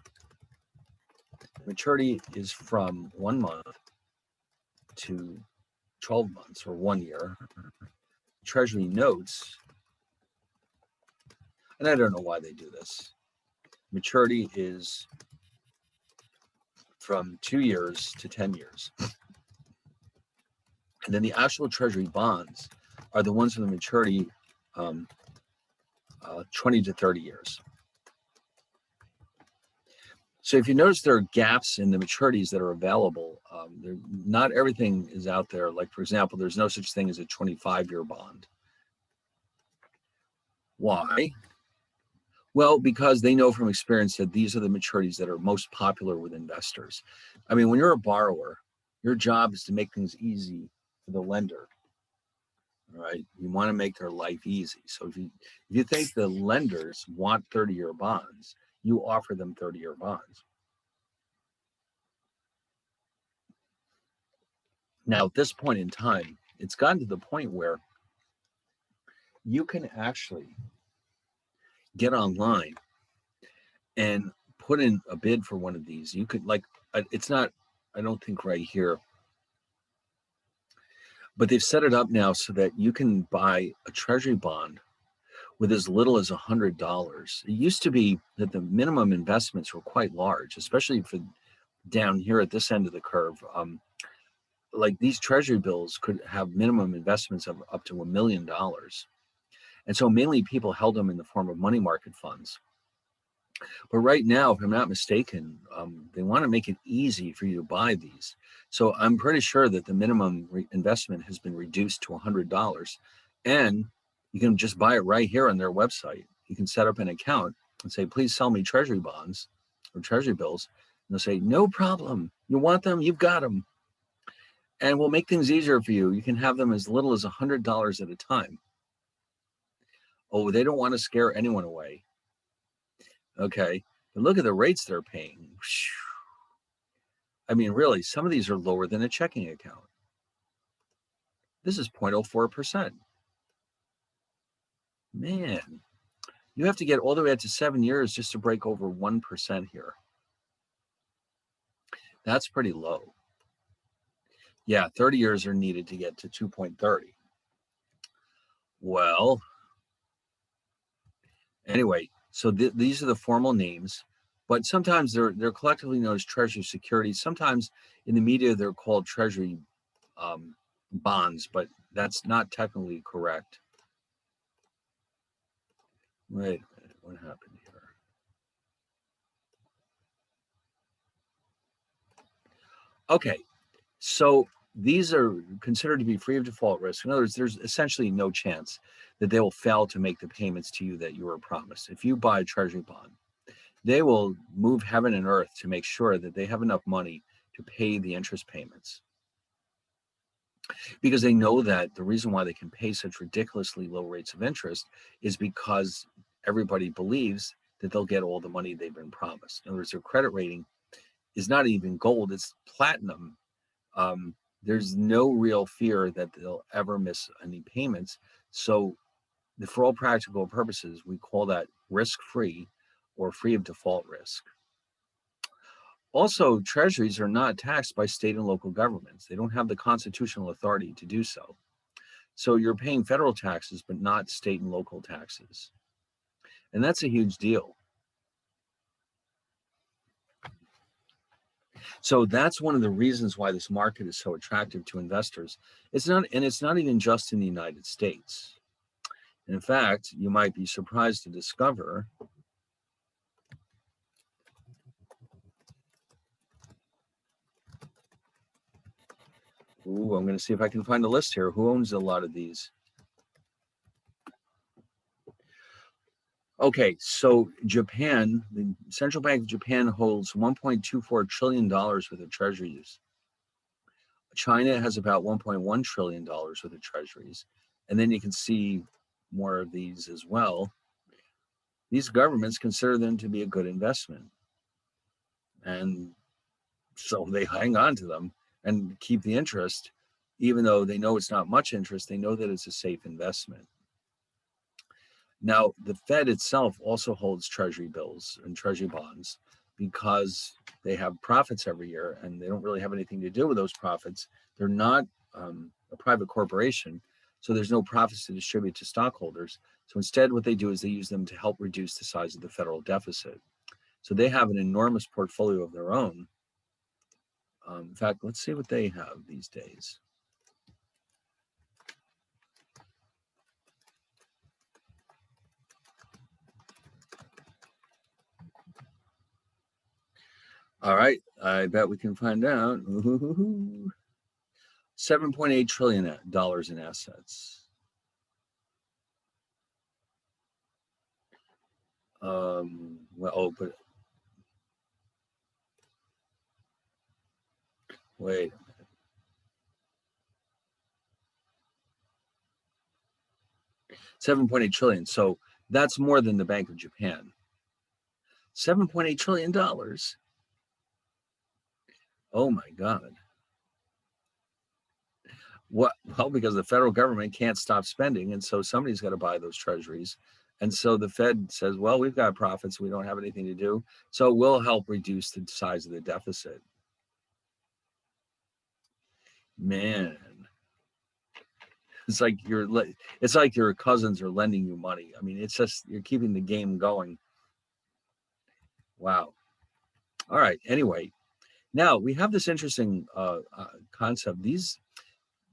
Speaker 1: maturity is from 1 month to 12 months or 1 year. Treasury notes, and I don't know why they do this. Maturity is from 2 years to 10 years. And then the actual Treasury bonds are the ones with the maturity 20 to 30 years. So if you notice, there are gaps in the maturities that are available. Not everything is out there. Like, for example, there's no such thing as a 25-year bond. Why? Well, because they know from experience that these are the maturities that are most popular with investors. I mean, when you're a borrower, your job is to make things easy for the lender. Right? You want to make their life easy. So if you think the lenders want 30-year bonds, you offer them 30-year bonds. Now, at this point in time, it's gotten to the point where you can actually get online and put in a bid for one of these. You could, like, it's not, I don't think right here, but they've set it up now so that you can buy a treasury bond with as little as $100. It used to be that the minimum investments were quite large, especially for down here at this end of the curve. Like, these treasury bills could have minimum investments of up to $1 million. And so mainly people held them in the form of money market funds. But right now, if I'm not mistaken, they want to make it easy for you to buy these. So I'm pretty sure that the minimum investment has been reduced to $100. And you can just buy it right here on their website. You can set up an account and say, please sell me treasury bonds or treasury bills. And they'll say, no problem. You want them? You've got them. And we'll make things easier for you. You can have them as little as $100 at a time. Oh, they don't want to scare anyone away. Okay. But look at the rates they're paying. I mean, really, some of these are lower than a checking account. This is 0.04%. Man, you have to get all the way up to 7 years just to break over 1% here. That's pretty low. Yeah, 30 years are needed to get to 2.30. Well, anyway, so these are the formal names, but sometimes they're collectively known as Treasury securities. Sometimes in the media they're called Treasury bonds, but that's not technically correct. Wait a minute, what happened here? Okay, so these are considered to be free of default risk. In other words, there's essentially no chance that they will fail to make the payments to you that you were promised. If you buy a treasury bond, they will move heaven and earth to make sure that they have enough money to pay the interest payments. Because they know that the reason why they can pay such ridiculously low rates of interest is because everybody believes that they'll get all the money they've been promised. In other words, their credit rating is not even gold, it's platinum. There's no real fear that they'll ever miss any payments. So for all practical purposes, we call that risk-free or free of default risk. Also, treasuries are not taxed by state and local governments. They don't have the constitutional authority to do so. So you're paying federal taxes, but not state and local taxes. And that's a huge deal. So that's one of the reasons why this market is so attractive to investors. It's not even just in the United States. In fact, you might be surprised to discover I'm going to see if I can find a list here. Who owns a lot of these? Okay, so Japan, the Central Bank of Japan holds $1.24 trillion worth of treasuries. China has about $1.1 trillion worth of treasuries. And then you can see more of these as well. These governments consider them to be a good investment. And so they hang on to them and keep the interest, even though they know it's not much interest, they know that it's a safe investment. Now, the Fed itself also holds treasury bills and treasury bonds because they have profits every year and they don't really have anything to do with those profits. They're not a private corporation, so there's no profits to distribute to stockholders. So instead, what they do is they use them to help reduce the size of the federal deficit. So they have an enormous portfolio of their own. In fact, let's see what they have these days. All right, I bet we can find out. $7.8 trillion in assets. But wait. 7.8 trillion. So that's more than the Bank of Japan. $7.8 trillion. Oh my God. What? Well, because the federal government can't stop spending, and so somebody's got to buy those treasuries. And so the Fed says, well, we've got profits, we don't have anything to do, so we'll help reduce the size of the deficit. Man, it's like your cousins are lending you money. I mean, it's just you're keeping the game going. Wow. All right. Anyway, now we have this interesting concept. These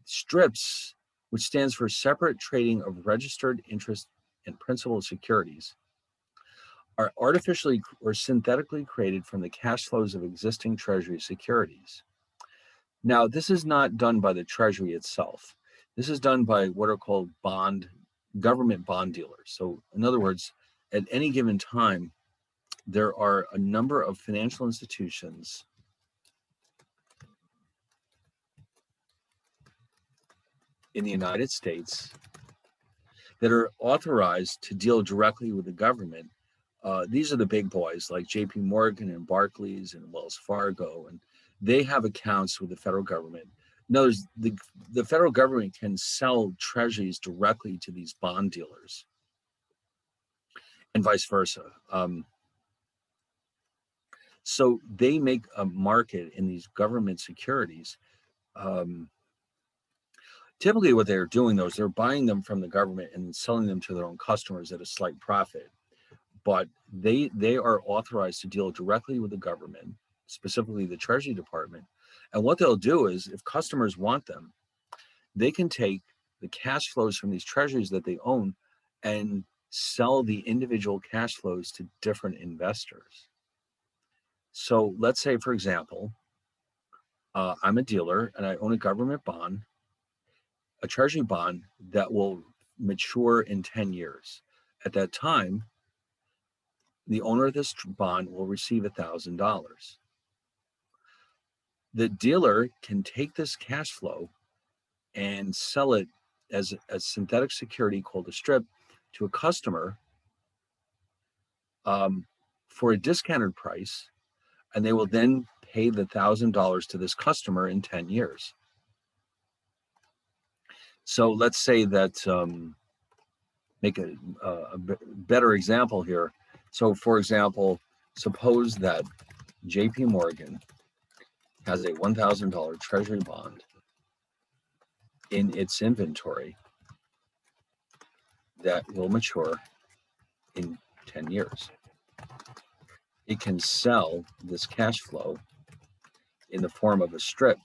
Speaker 1: STRIPS, which stands for Separate Trading of Registered Interest and Principal Securities, are artificially or synthetically created from the cash flows of existing Treasury securities. Now, this is not done by the Treasury itself. This is done by what are called government bond dealers. So, in other words, at any given time, there are a number of financial institutions in the United States that are authorized to deal directly with the government. These are the big boys like JP Morgan and Barclays and Wells Fargo, and they have accounts with the federal government. Notice the federal government can sell treasuries directly to these bond dealers and vice versa. So they make a market in these government securities. Typically what they're doing though is they're buying them from the government and selling them to their own customers at a slight profit. But they are authorized to deal directly with the government, specifically the Treasury Department. And what they'll do is if customers want them, they can take the cash flows from these treasuries that they own and sell the individual cash flows to different investors. So let's say, for example, I'm a dealer and I own a government bond, a treasury bond that will mature in 10 years. At that time, the owner of this bond will receive $1,000. The dealer can take this cash flow and sell it as a synthetic security called a strip to a customer for a discounted price, and they will then pay the $1,000 to this customer in 10 years. So let's say that, make a better example here. So for example, suppose that JP Morgan has a $1,000 treasury bond in its inventory that will mature in 10 years. It can sell this cash flow in the form of a strip.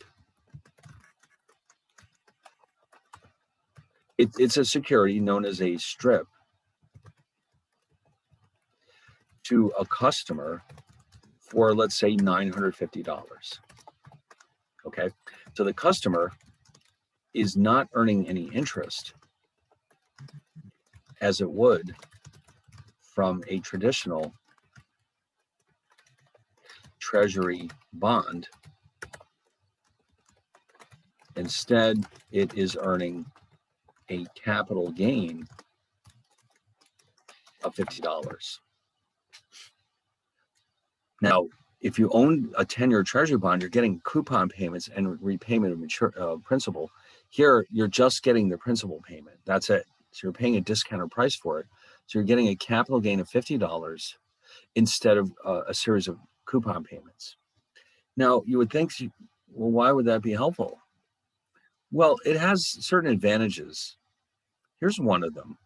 Speaker 1: It's a security known as a strip to a customer for, let's say, $950. Okay, so the customer is not earning any interest as it would from a traditional treasury bond. Instead, it is earning a capital gain of $50. Now, if you own a 10-year treasury bond, you're getting coupon payments and repayment of principal. Here, you're just getting the principal payment. That's it. So you're paying a discounted price for it. So you're getting a capital gain of $50 instead of a series of coupon payments. Now, you would think, well, why would that be helpful? Well, it has certain advantages. Here's one of them.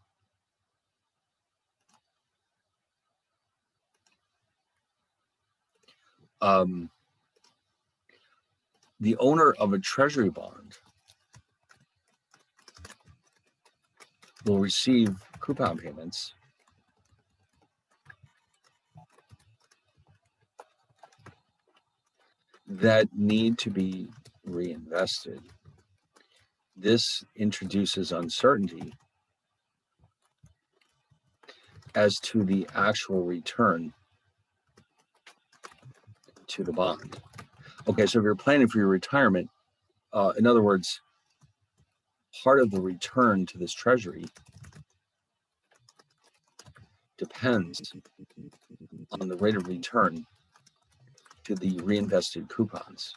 Speaker 1: The owner of a treasury bond will receive coupon payments that need to be reinvested. This introduces uncertainty as to the actual return to the bond. Okay, so if you're planning for your retirement, in other words, part of the return to this treasury depends on the rate of return to the reinvested coupons,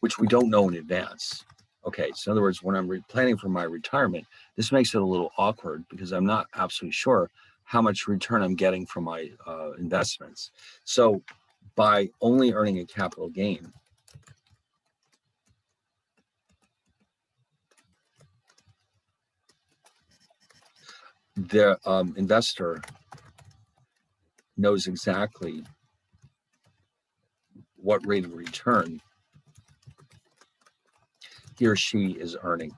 Speaker 1: which we don't know in advance. Okay, so in other words, when I'm planning for my retirement, this makes it a little awkward because I'm not absolutely sure how much return I'm getting from my investments. So by only earning a capital gain, the investor knows exactly what rate of return he or she is earning.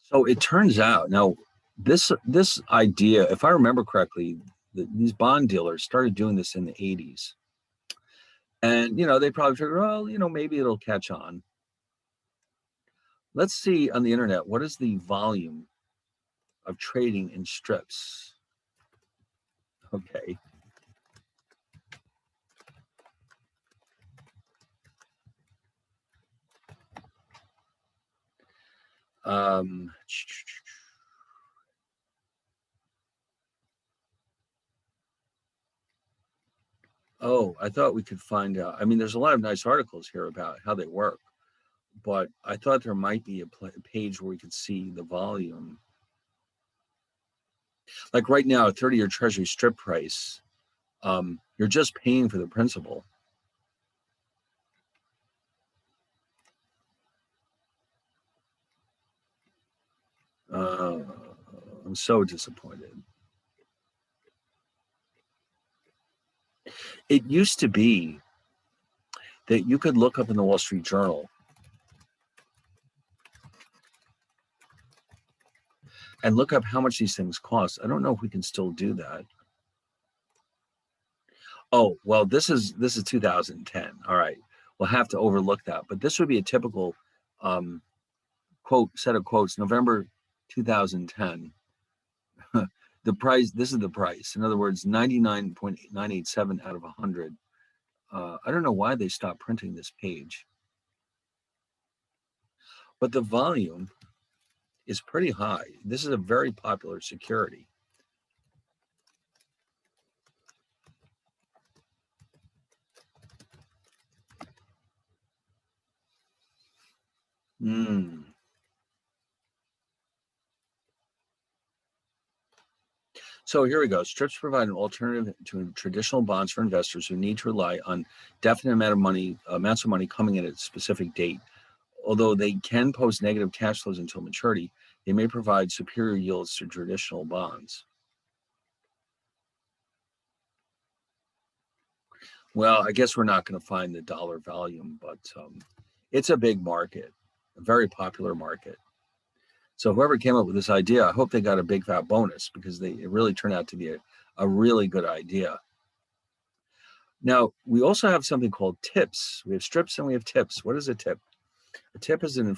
Speaker 1: So it turns out now this idea, if I remember correctly, these bond dealers started doing this in the 80s. And they probably figured, well, maybe it'll catch on. Let's see on the internet, what is the volume of trading in strips? Okay. Um, oh, I thought we could find out. I mean, there's a lot of nice articles here about how they work, but I thought there might be a page where we could see the volume. Like right now, a 30-year Treasury strip price, you're just paying for the principal. I'm so disappointed. It used to be that you could look up in the Wall Street Journal and look up how much these things cost. I don't know if we can still do that. Oh, well, this is 2010. All right. We'll have to overlook that. But this would be a typical set of quotes, November 2010. The price, this is the price. In other words, 99.987 out of 100. I don't know why they stopped printing this page. But the volume is pretty high. This is a very popular security. So here we go. Strips provide an alternative to traditional bonds for investors who need to rely on definite amounts of money coming in at a specific date. Although they can post negative cash flows until maturity, they may provide superior yields to traditional bonds. Well, I guess we're not going to find the dollar volume, but it's a big market, a very popular market. So whoever came up with this idea, I hope they got a big fat bonus because it really turned out to be a really good idea. Now, we also have something called TIPS. We have strips and we have TIPS. What is a TIP? A TIP is an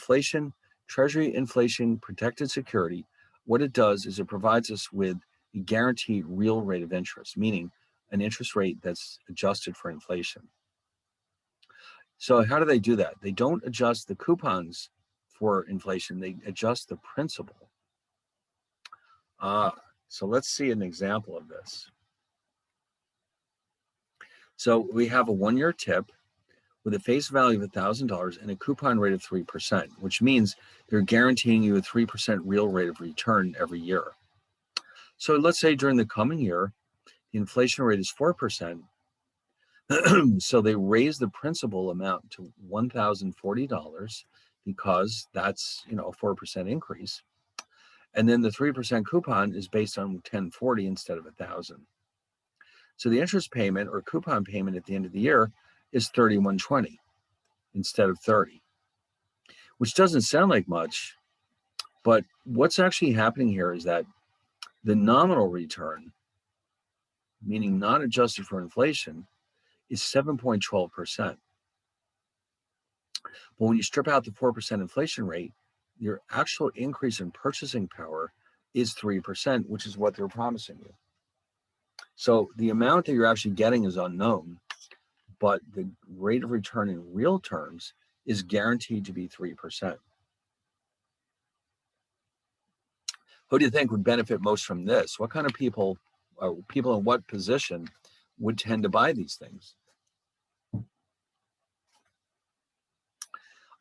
Speaker 1: Treasury inflation protected security. What it does is it provides us with a guaranteed real rate of interest, meaning an interest rate that's adjusted for inflation. So how do they do that? They don't adjust the coupons for inflation. They adjust the principal. So let's see an example of this. So we have a 1-year TIP with a face value of $1,000 and a coupon rate of 3%, which means they're guaranteeing you a 3% real rate of return every year. So let's say during the coming year, the inflation rate is 4%. So they raise the principal amount to $1,040 because that's a 4% increase. And then the 3% coupon is based on 1040 instead of 1,000. So the interest payment or coupon payment at the end of the year is 3120 instead of 30, which doesn't sound like much, but what's actually happening here is that the nominal return meaning not adjusted for inflation, is 7.12%. But when you strip out the 4% inflation rate, your actual increase in purchasing power is 3%, which is what they're promising you. So the amount that you're actually getting is unknown, but the rate of return in real terms is guaranteed to be 3%. Who do you think would benefit most from this? What kind of people in what position would tend to buy these things?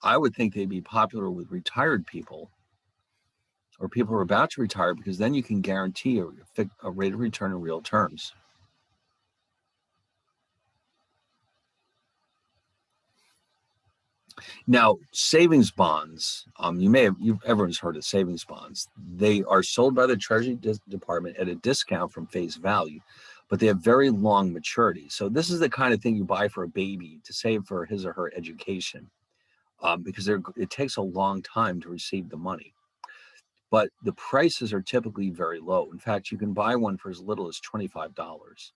Speaker 1: I would think they'd be popular with retired people or people who are about to retire, because then you can guarantee a rate of return in real terms. Now, savings bonds, everyone's heard of savings bonds. They are sold by the Treasury Department at a discount from face value, but they have very long maturity. So this is the kind of thing you buy for a baby to save for his or her education, because it takes a long time to receive the money. But the prices are typically very low. In fact, you can buy one for as little as $25.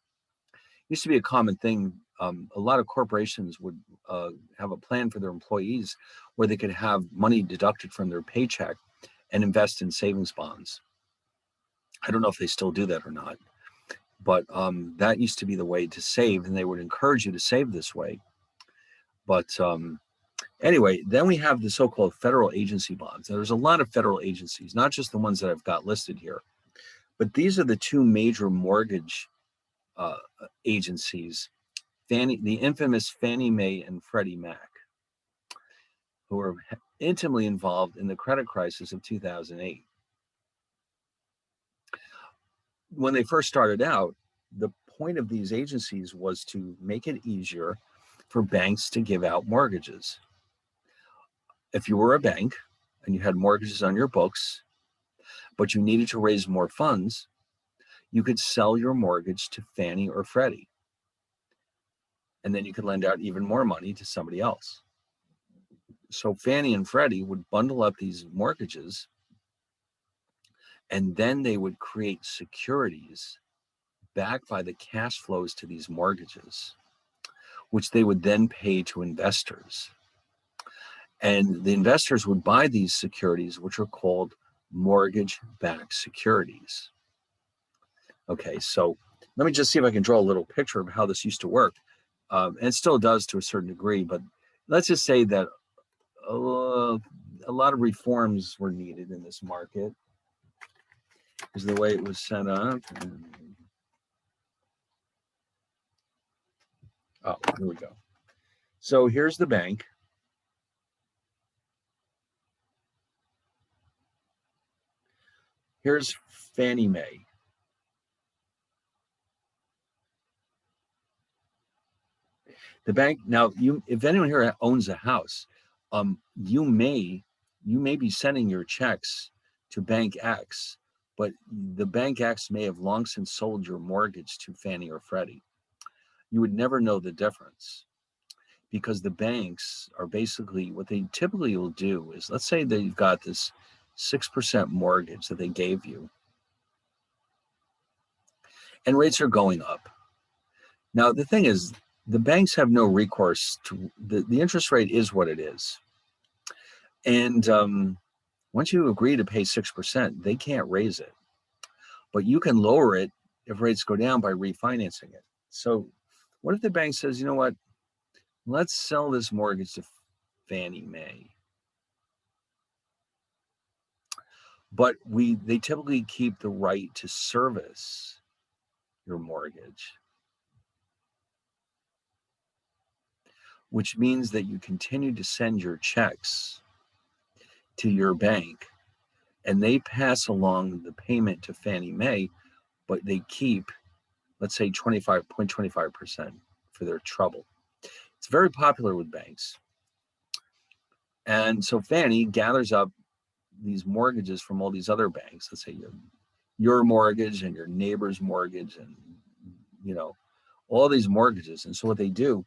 Speaker 1: Used to be a common thing. A lot of corporations would have a plan for their employees where they could have money deducted from their paycheck and invest in savings bonds. I don't know if they still do that or not, but that used to be the way to save, and they would encourage you to save this way. But anyway, then we have the so-called federal agency bonds. Now, there's a lot of federal agencies, not just the ones that I've got listed here, but these are the two major mortgage agencies, the infamous Fannie Mae and Freddie Mac, who were intimately involved in the credit crisis of 2008. When they first started out, the point of these agencies was to make it easier for banks to give out mortgages. If you were a bank and you had mortgages on your books, but you needed to raise more funds, you could sell your mortgage to Fannie or Freddie, and then you could lend out even more money to somebody else. So Fannie and Freddie would bundle up these mortgages, and then they would create securities backed by the cash flows to these mortgages, which they would then pay to investors. And the investors would buy these securities, which are called mortgage-backed securities. Okay, so let me just see if I can draw a little picture of how this used to work. And it still does to a certain degree, but let's just say that a lot of reforms were needed in this market because of the way it was set up. Oh, here we go. So here's the bank. Here's Fannie Mae. The bank, now, if anyone here owns a house, you may be sending your checks to Bank X, but the Bank X may have long since sold your mortgage to Fannie or Freddie. You would never know the difference, because the banks are basically, what they typically will do is, let's say that you've got this 6% mortgage that they gave you, and rates are going up. Now, the thing is, the banks have no recourse to the interest rate is what it is. And once you agree to pay 6%, they can't raise it. But you can lower it if rates go down by refinancing it. So what if the bank says, you know what, let's sell this mortgage to Fannie Mae. But they typically keep the right to service your mortgage, which means that you continue to send your checks to your bank, and they pass along the payment to Fannie Mae, but they keep, let's say, 25% for their trouble. It's very popular with banks. And so Fannie gathers up these mortgages from all these other banks, let's say your mortgage and your neighbor's mortgage, and all these mortgages. And so what they do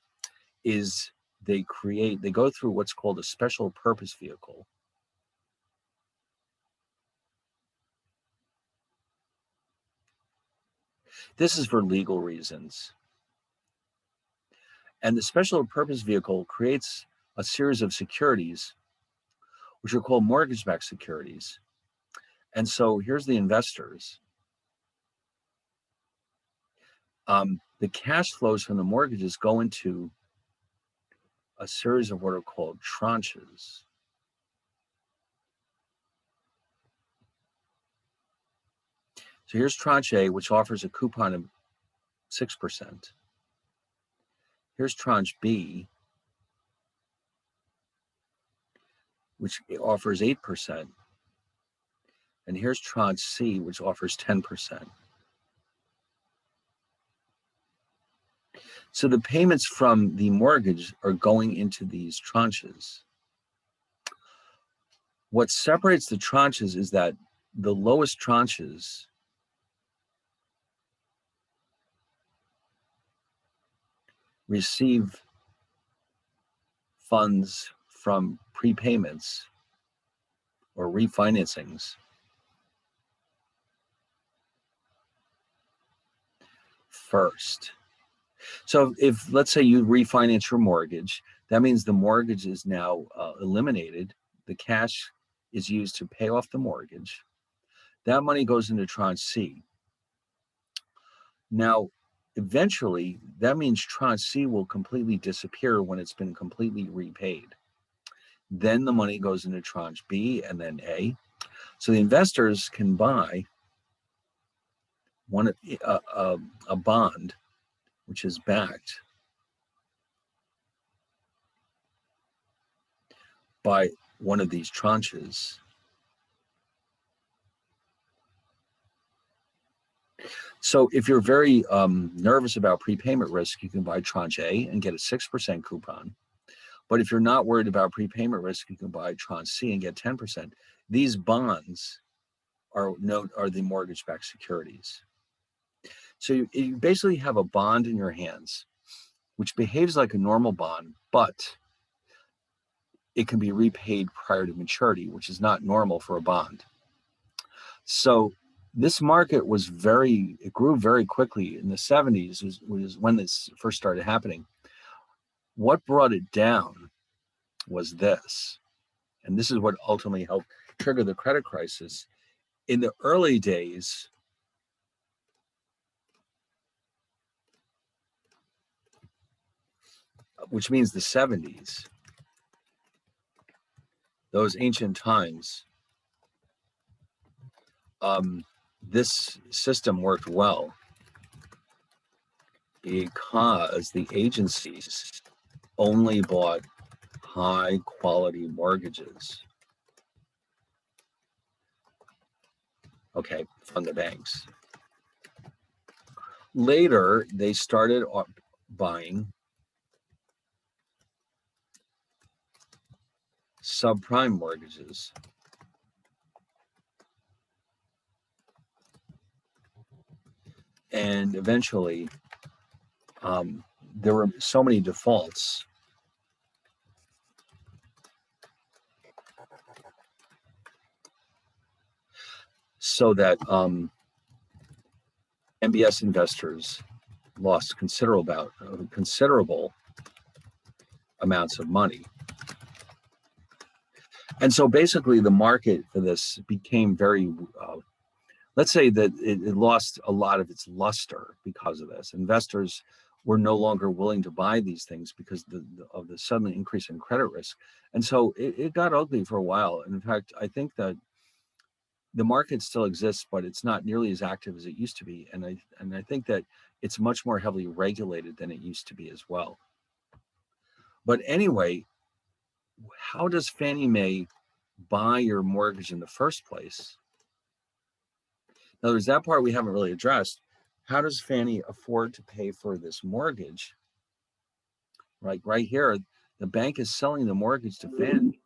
Speaker 1: is they go through what's called a special purpose vehicle. This is for legal reasons. And the special purpose vehicle creates a series of securities, which are called mortgage-backed securities. And so here's the investors. The cash flows from the mortgages go into a series of what are called tranches. So here's tranche A, which offers a coupon of 6%. Here's tranche B, which offers 8%. And here's tranche C, which offers 10%. So the payments from the mortgage are going into these tranches. What separates the tranches is that the lowest tranches receive funds from prepayments or refinancings first. So if, let's say, you refinance your mortgage, that means the mortgage is now eliminated. The cash is used to pay off the mortgage. That money goes into tranche C. Now, eventually, that means tranche C will completely disappear when it's been completely repaid. Then the money goes into tranche B and then A. So the investors can buy a bond, which is backed by one of these tranches. So if you're very nervous about prepayment risk, you can buy tranche A and get a 6% coupon. But if you're not worried about prepayment risk, you can buy tranche C and get 10%. These bonds are the mortgage-backed securities. So you basically have a bond in your hands, which behaves like a normal bond, but it can be repaid prior to maturity, which is not normal for a bond. So this market it grew very quickly in the 70s, was when this first started happening. What brought it down was this, and this is what ultimately helped trigger the credit crisis. In the early days, which means the 70s, those ancient times, this system worked well because the agencies only bought high quality mortgages, from the banks. Later, they started buying subprime mortgages. And eventually, there were so many defaults so that MBS investors lost considerable amounts of money. And so basically the market for this became very, let's say that it lost a lot of its luster because of this. Investors were no longer willing to buy these things because of the sudden increase in credit risk. And so it got ugly for a while. And in fact, I think that the market still exists, but it's not nearly as active as it used to be. And I think that it's much more heavily regulated than it used to be as well. But anyway, how does Fannie Mae buy your mortgage in the first place? In other words, that part we haven't really addressed. How does Fannie afford to pay for this mortgage? Right here, the bank is selling the mortgage to Fannie.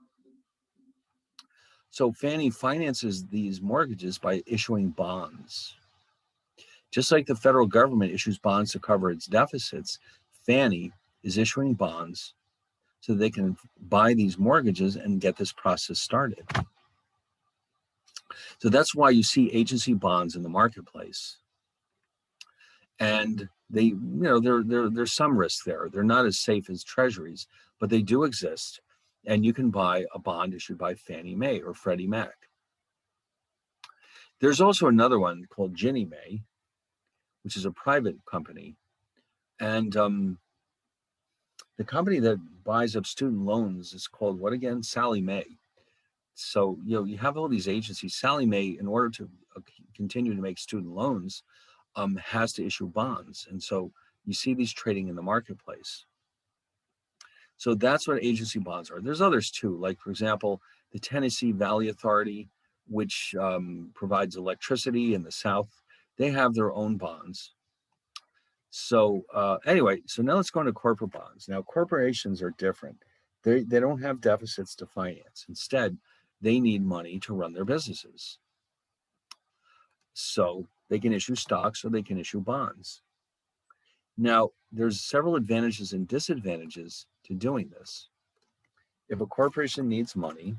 Speaker 1: So Fannie finances these mortgages by issuing bonds. Just like the federal government issues bonds to cover its deficits, Fannie is issuing bonds so they can buy these mortgages and get this process started. So that's why you see agency bonds in the marketplace. and there's some risk there. They're not as safe as treasuries, but they do exist, and you can buy a bond issued by Fannie Mae or Freddie Mac. There's also another one called Ginnie Mae, which is a private company, and the company that buys up student loans is called what again? Sallie Mae. So you have all these agencies. Sallie Mae, in order to continue to make student loans, has to issue bonds, and so you see these trading in the marketplace. So that's what agency bonds are. There's others too, like for example, the Tennessee Valley Authority, which provides electricity in the South. They have their own bonds. So anyway, so now let's go into corporate bonds. Now corporations are different. They don't have deficits to finance. Instead, they need money to run their businesses. So they can issue stocks or they can issue bonds. Now, there's several advantages and disadvantages to doing this. If a corporation needs money,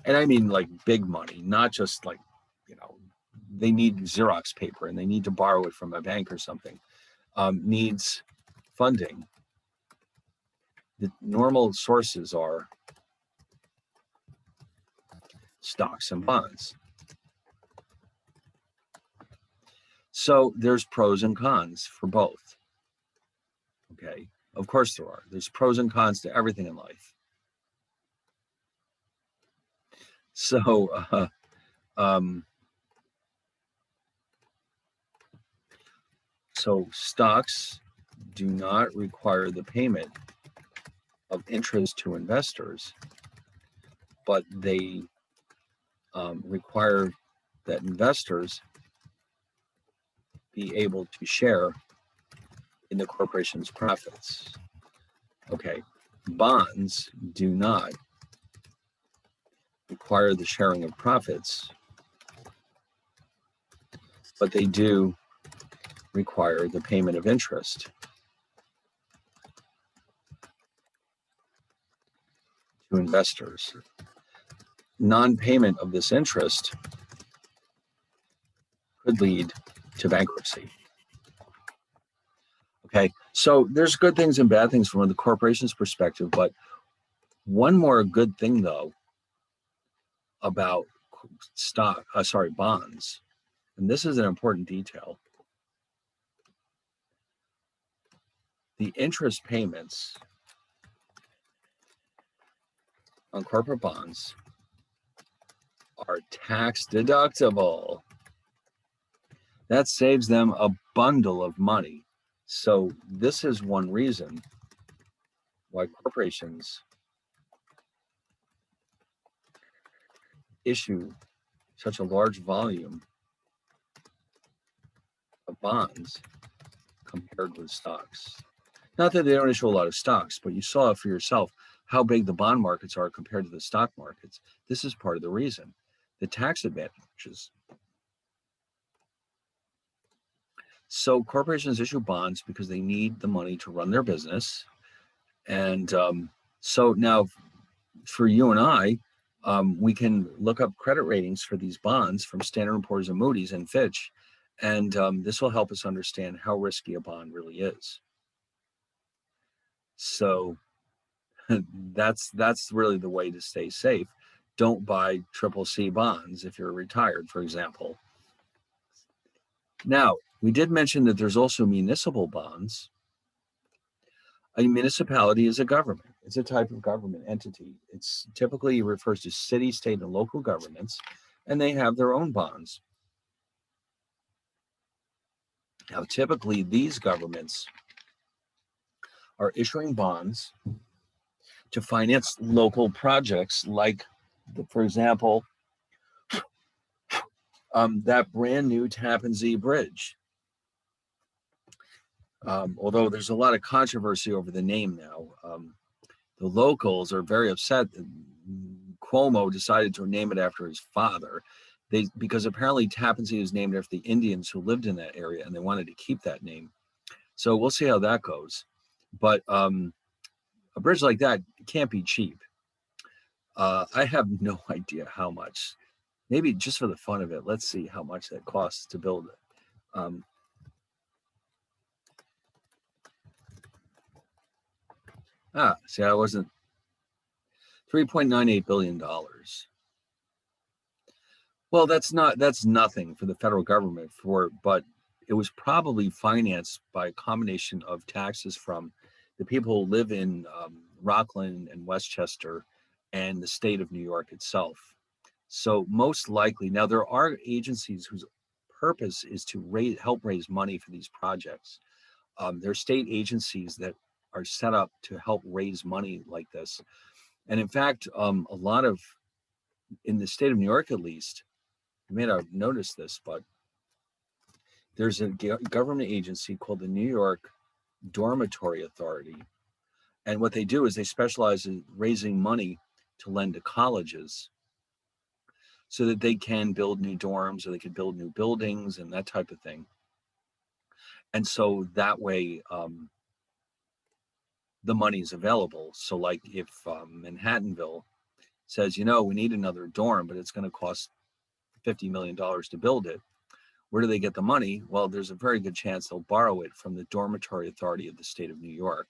Speaker 1: and I mean like big money, not just like, they need Xerox paper and they need to borrow it from a bank or something, needs funding. The normal sources are stocks and bonds. So there's pros and cons for both. Okay, of course there are. There's pros and cons to everything in life. So so stocks do not require the payment of interest to investors, but they require that investors be able to share in the corporation's profits. Okay, bonds do not require the sharing of profits, but they do require the payment of interest to investors. Non-payment of this interest could lead to bankruptcy. Okay, so there's good things and bad things from the corporation's perspective, but one more good thing though about bonds, and this is an important detail. The interest payments on corporate bonds are tax deductible. That saves them a bundle of money. So this is one reason why corporations issue such a large volume of bonds compared with stocks. Not that they don't issue a lot of stocks, but you saw for yourself how big the bond markets are compared to the stock markets. This is part of the reason. The tax advantages. So corporations issue bonds because they need the money to run their business. And so now for you and I, we can look up credit ratings for these bonds from Standard & Poor's and Moody's and Fitch. And this will help us understand how risky a bond really is. So that's really the way to stay safe. Don't buy CCC bonds if you're retired, for example. Now, we did mention that there's also municipal bonds. A municipality is a government. It's a type of government entity. It's typically refers to city, state, and local governments, and they have their own bonds. Now, typically, these governments are issuing bonds to finance local projects like, for example, that brand new Tappan Zee Bridge. Although there's a lot of controversy over the name now. The locals are very upset that Cuomo decided to name it after his father. Because apparently Tappan Zee is named after the Indians who lived in that area, and they wanted to keep that name. So we'll see how that goes. But a bridge like that can't be cheap. I have no idea how much. Maybe just for the fun of it, let's see how much that costs to build it. See, I wasn't. $3.98 billion. Well, that's nothing for the federal government but it was probably financed by a combination of taxes from the people who live in Rockland and Westchester and the state of New York itself. So most likely, now there are agencies whose purpose is to help raise money for these projects. There are state agencies that are set up to help raise money like this. And in fact, a lot of, in the state of New York at least, you may not have noticed this, but there's a government agency called the New York Dormitory Authority. And what they do is they specialize in raising money to lend to colleges so that they can build new dorms or they can build new buildings and that type of thing. And so that way, the money is available. So like if Manhattanville says, we need another dorm, but it's going to cost $50 million to build it. Where do they get the money? Well, there's a very good chance they'll borrow it from the Dormitory Authority of the state of New York.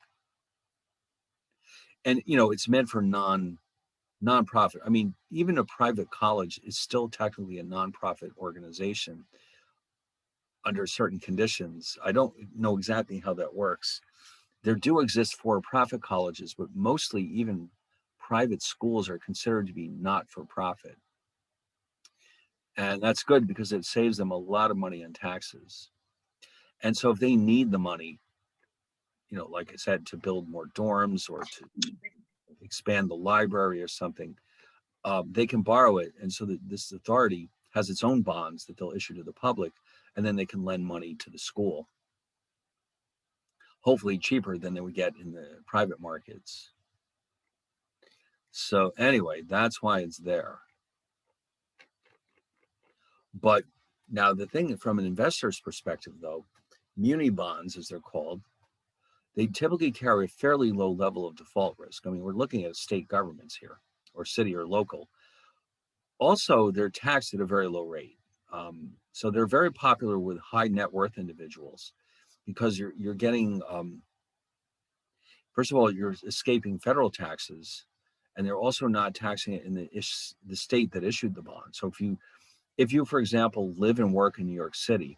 Speaker 1: And, it's meant for nonprofit. I mean, even a private college is still technically a nonprofit organization under certain conditions. I don't know exactly how that works. There do exist for-profit colleges, but mostly even private schools are considered to be not-for-profit. And that's good because it saves them a lot of money in taxes. And so if they need the money, like I said, to build more dorms or to expand the library or something, they can borrow it. And so that this authority has its own bonds that they'll issue to the public, and then they can lend money to the school, hopefully cheaper than they would get in the private markets. So anyway, that's why it's there. But now the thing from an investor's perspective, though, muni bonds, as they're called, they typically carry a fairly low level of default risk. I mean, we're looking at state governments here, or city or local. Also, they're taxed at a very low rate. So they're very popular with high net worth individuals because you're getting, first of all, you're escaping federal taxes, and they're also not taxing it in the state that issued the bond. So if you, for example, live and work in New York City,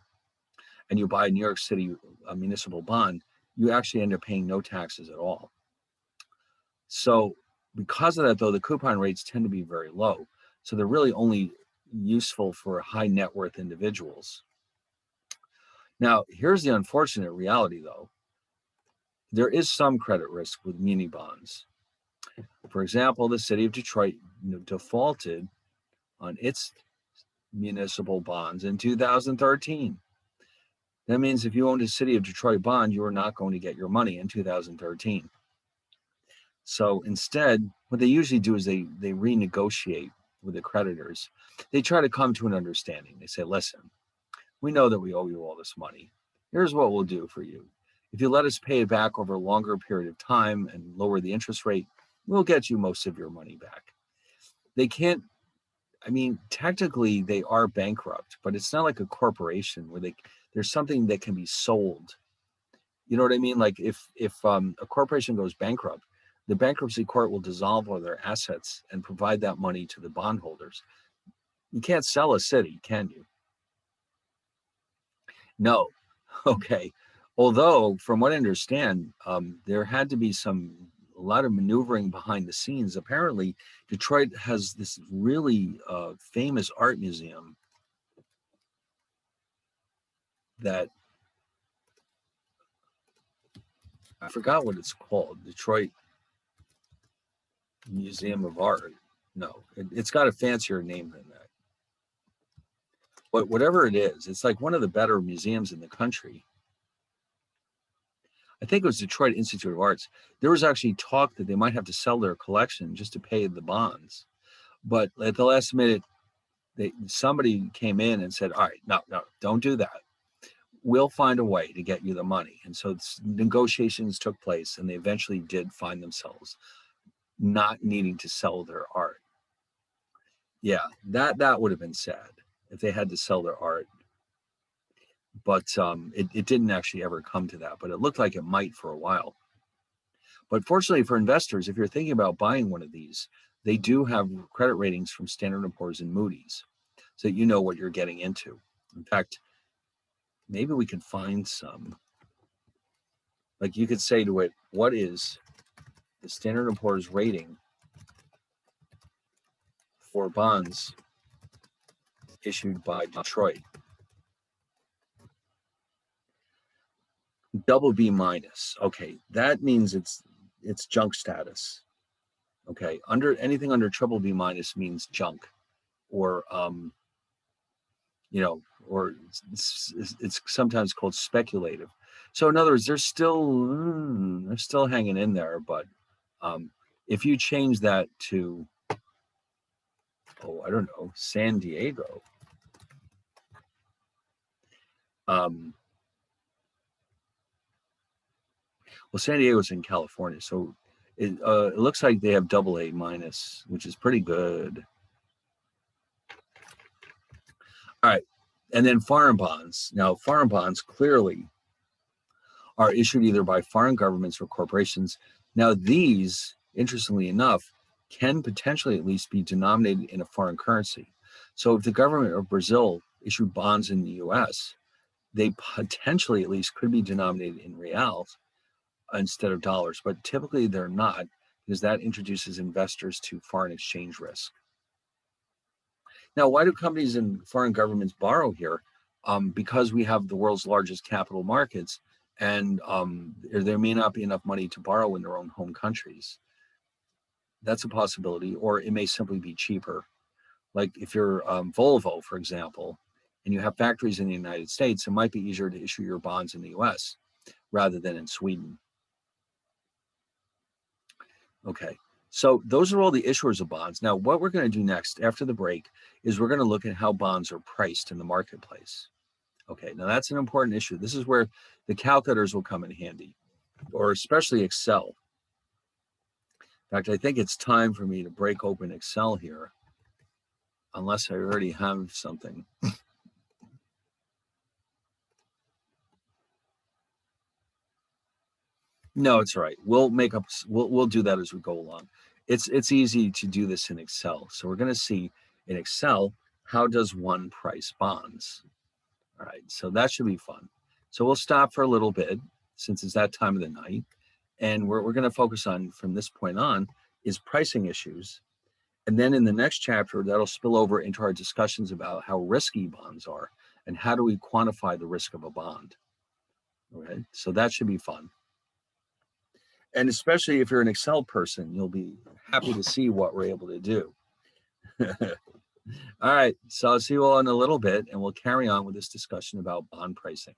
Speaker 1: and you buy a New York City municipal bond, you actually end up paying no taxes at all. So because of that, though, the coupon rates tend to be very low. So they're really only useful for high net worth individuals. Now, here's the unfortunate reality, though. There is some credit risk with muni bonds. For example, the city of Detroit defaulted on its municipal bonds in 2013. That means if you owned a city of Detroit bond, you are not going to get your money in 2013. So instead, what they usually do is they renegotiate with the creditors. They try to come to an understanding. They say, listen, we know that we owe you all this money. Here's what we'll do for you. If you let us pay it back over a longer period of time and lower the interest rate, we'll get you most of your money back. They can't, I mean, technically they are bankrupt, but it's not like a corporation where there's something that can be sold. You know what I mean? Like if a corporation goes bankrupt, the bankruptcy court will dissolve all their assets and provide that money to the bondholders. You can't sell a city, can you? No. Okay. Although, from what I understand, there had to be a lot of maneuvering behind the scenes. Apparently, Detroit has this really famous art museum that I forgot what it's called. Detroit Museum of Art. No, it's got a fancier name than that. But whatever it is, it's like one of the better museums in the country. I think it was Detroit Institute of Arts. There was actually talk that they might have to sell their collection just to pay the bonds. But at the last minute, somebody came in and said, all right, no, don't do that. We'll find a way to get you the money. And so negotiations took place, and they eventually did find themselves not needing to sell their art. Yeah, that would have been sad if they had to sell their art. But it didn't actually ever come to that, but it looked like it might for a while. But fortunately for investors, if you're thinking about buying one of these, they do have credit ratings from Standard & Poor's and Moody's, so you know what you're getting into. In fact, maybe we could find some. Like you could say to it, what is the Standard & Poor's rating for bonds issued by Detroit? Double B minus. Okay, that means it's junk status. Okay, under anything under triple B minus means junk, or or it's sometimes called speculative. So in other words, they're still hanging in there, but um, if you change that to, I don't know, San Diego, well, San Diego's in California, so it looks like they have double A minus, which is pretty good. All right, and then foreign bonds. Now, foreign bonds clearly are issued either by foreign governments or corporations. Now, these, interestingly enough, can potentially at least be denominated in a foreign currency. So if the government of Brazil issued bonds in the US, they potentially at least could be denominated in reals instead of dollars, but typically they're not, because that introduces investors to foreign exchange risk. Now, why do companies and foreign governments borrow here? Because we have the world's largest capital markets, and there may not be enough money to borrow in their own home countries. That's a possibility, or it may simply be cheaper. Like if you're Volvo, for example, and you have factories in the United States, it might be easier to issue your bonds in the US rather than in Sweden. Okay, so those are all the issuers of bonds. Now, what we're going to do next after the break is we're going to look at how bonds are priced in the marketplace. Okay, now that's an important issue. This is where the calculators will come in handy, or especially Excel. In fact, I think it's time for me to break open Excel here, unless I already have something. No, it's all right. We'll do that as we go along. It's easy to do this in Excel. So we're going to see in Excel, how does one price bonds? All right, so that should be fun. So we'll stop for a little bit since it's that time of the night. And we're going to focus on, from this point on, is pricing issues. And then in the next chapter, that'll spill over into our discussions about how risky bonds are and how do we quantify the risk of a bond. Okay, so that should be fun. And especially if you're an Excel person, you'll be happy to see what we're able to do. All right, so I'll see you all in a little bit, and we'll carry on with this discussion about bond pricing.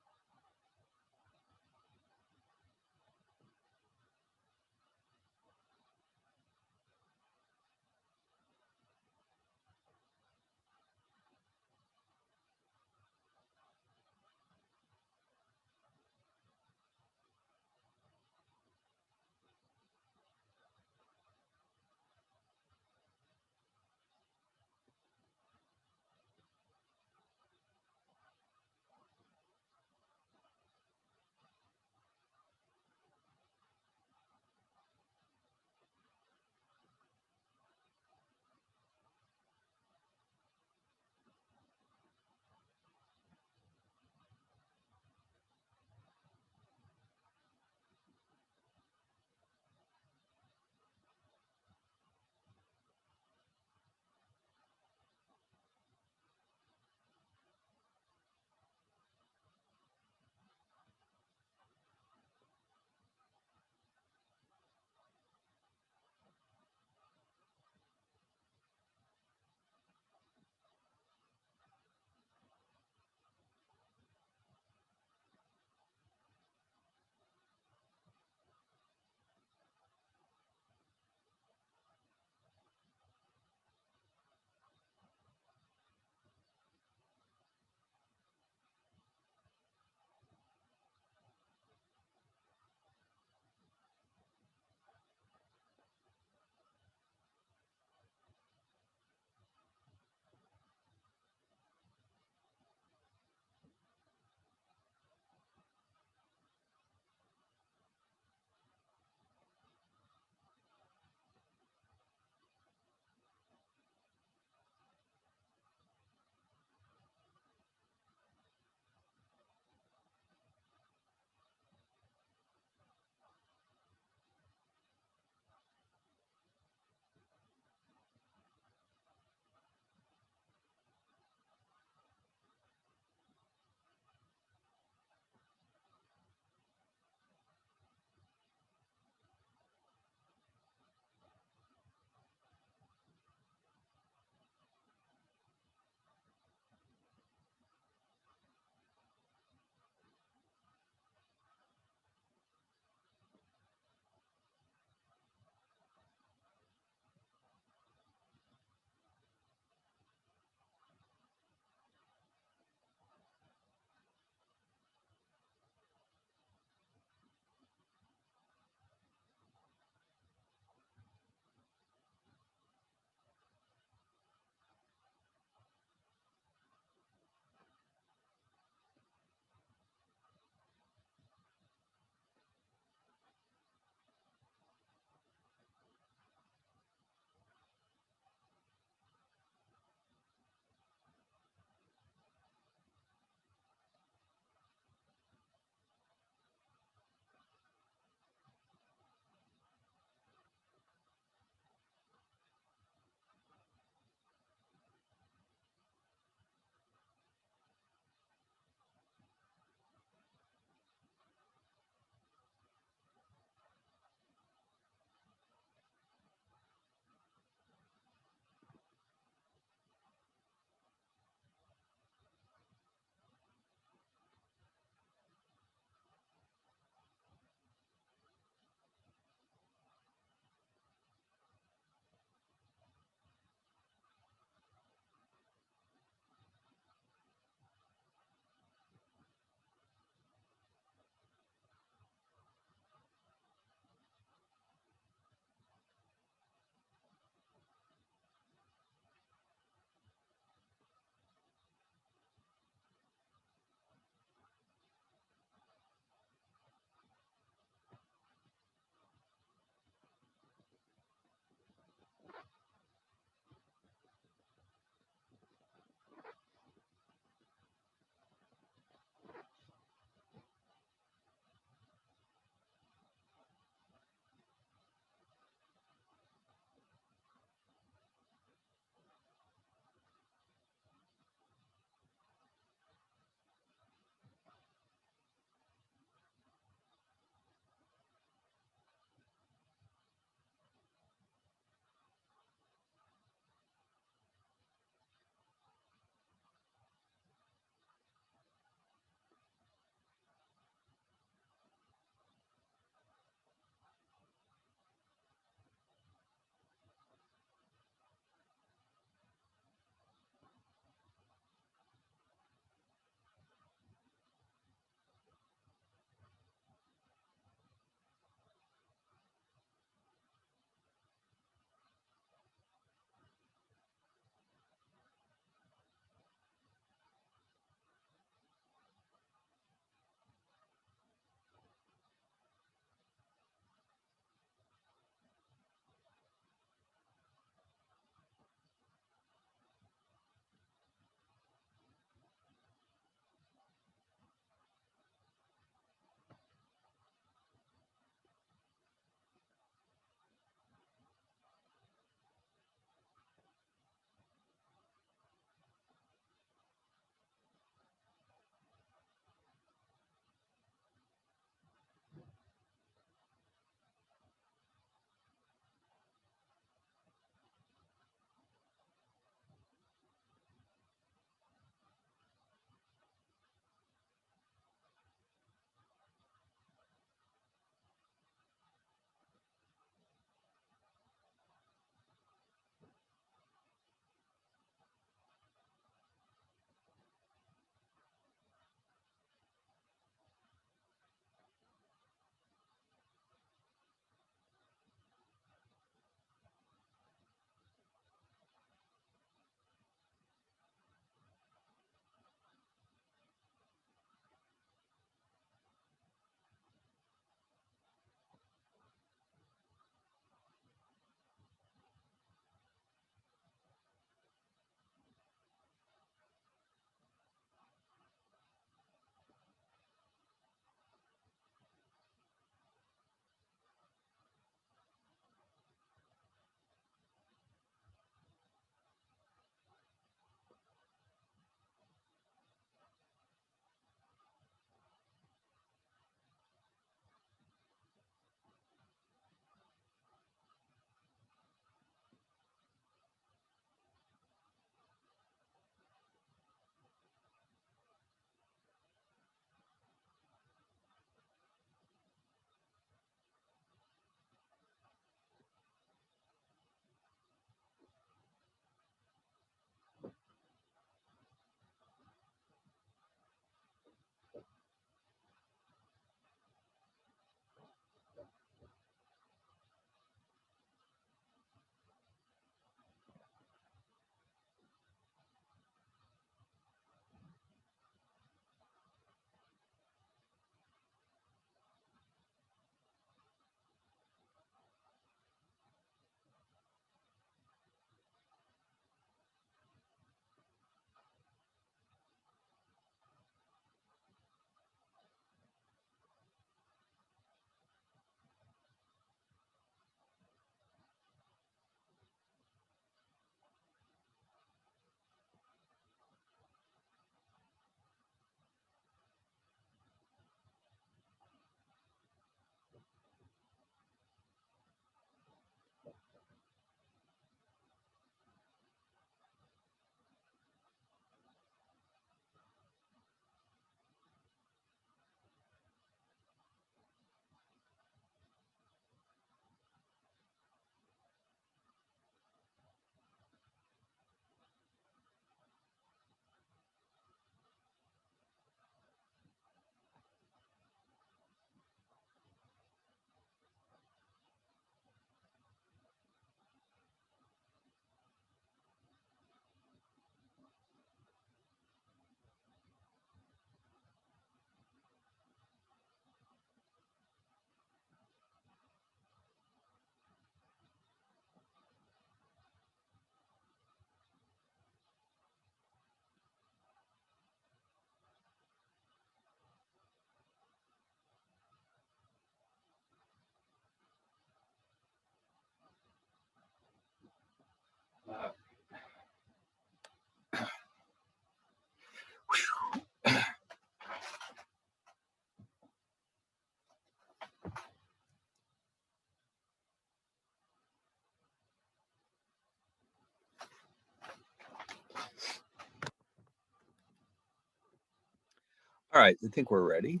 Speaker 1: right, I think we're ready.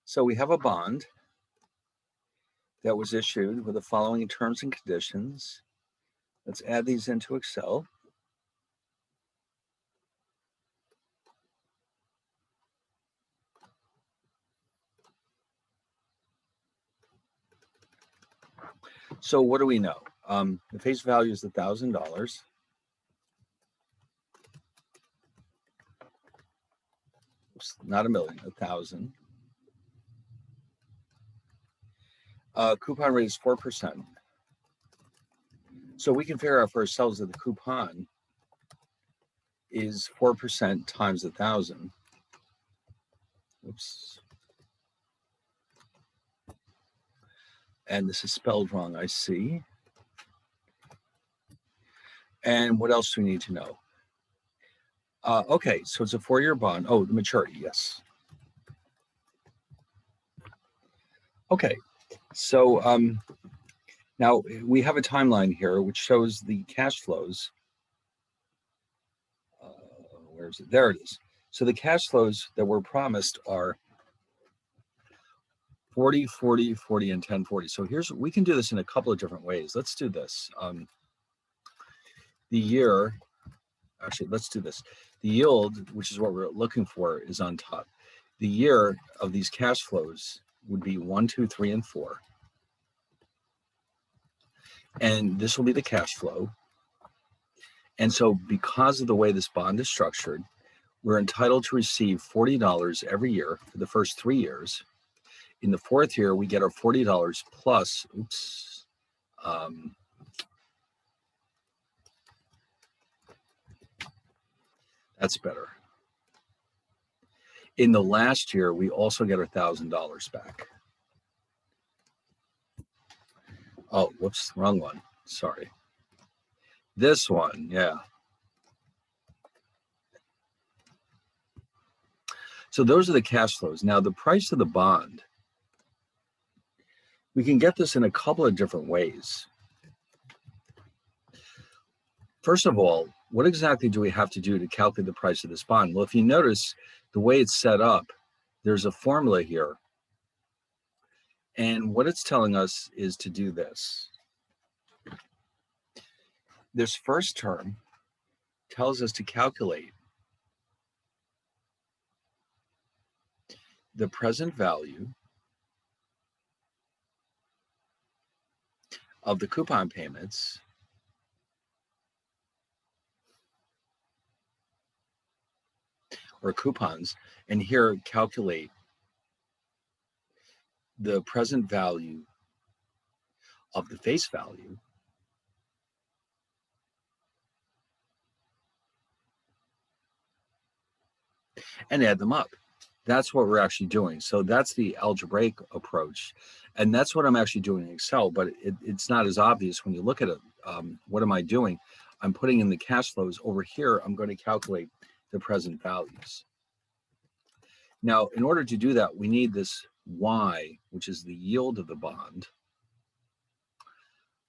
Speaker 1: So we have a bond that was issued with the following terms and conditions. Let's add these into Excel. So what do we know? The face value is $1,000. Oops, not a million, 1,000. Coupon rate is 4%. So we can figure out for ourselves that the coupon is 4% times 1,000. Oops. And this is spelled wrong, I see. And what else do we need to know? Okay, so it's a 4-year bond. Oh, the maturity, yes. Okay, so now we have a timeline here which shows the cash flows. Where is it? There it is. So the cash flows that were promised are 40, 40, 40, and 10, 40. So we can do this in a couple of different ways. Let's do this. Let's do this. The yield, which is what we're looking for, is on top. The year of these cash flows would be 1, 2, 3, and 4. And this will be the cash flow. And so because of the way this bond is structured, we're entitled to receive $40 every year for the first 3 years. In the 4th year, we get our $40 plus, that's better. In the last year, we also get our $1,000 back. Oh, whoops, wrong one. Sorry. This one, yeah. So those are the cash flows. Now, the price of the bond, we can get this in a couple of different ways. First of all, what exactly do we have to do to calculate the price of this bond? Well, if you notice the way it's set up, there's a formula here. And what it's telling us is to do this. This first term tells us to calculate the present value of the coupon payments or coupons, and here calculate the present value of the face value and add them up. That's what we're actually doing. So that's the algebraic approach. And that's what I'm actually doing in Excel, but it's not as obvious when you look at it. What am I doing? I'm putting in the cash flows. Over here, I'm going to calculate the present values. Now, in order to do that, we need this Y, which is the yield of the bond.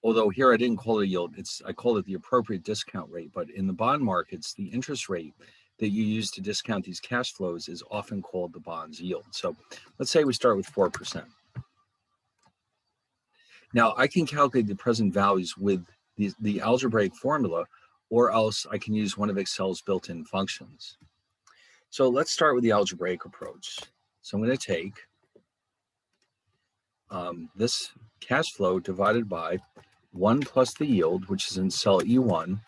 Speaker 1: Although here I didn't call it a yield, I called it the appropriate discount rate. But in the bond markets, the interest rate that you use to discount these cash flows is often called the bond's yield. So let's say we start with 4%. Now I can calculate the present values with the algebraic formula, or else I can use one of Excel's built-in functions. So let's start with the algebraic approach. So I'm going to take this cash flow divided by 1 plus the yield, which is in cell E1,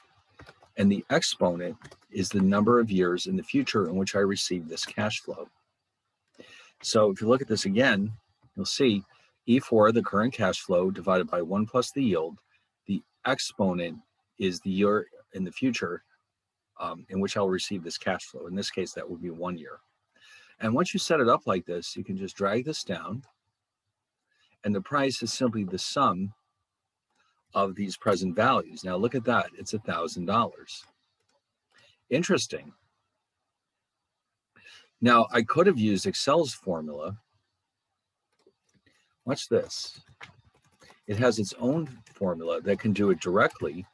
Speaker 1: and the exponent is the number of years in the future in which I receive this cash flow. So if you look at this again, you'll see E4, the current cash flow, divided by 1 plus the yield. The exponent is the year in the future in which I'll receive this cash flow. In this case, that would be 1 year. And once you set it up like this, you can just drag this down, and the price is simply the sum of these present values. Now look at that, it's $1,000. Interesting. Now I could have used Excel's formula. Watch this. It has its own formula that can do it directly.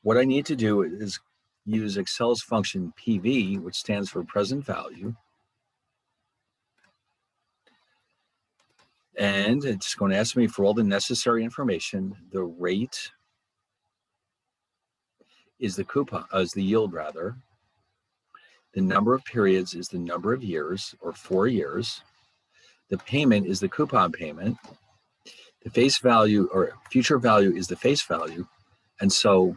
Speaker 1: What I need to do is use Excel's function PV, which stands for present value. And it's going to ask me for all the necessary information. The rate is the coupon, is the yield rather. The number of periods is the number of years, or 4 years. The payment is the coupon payment. The face value or future value is the face value. And so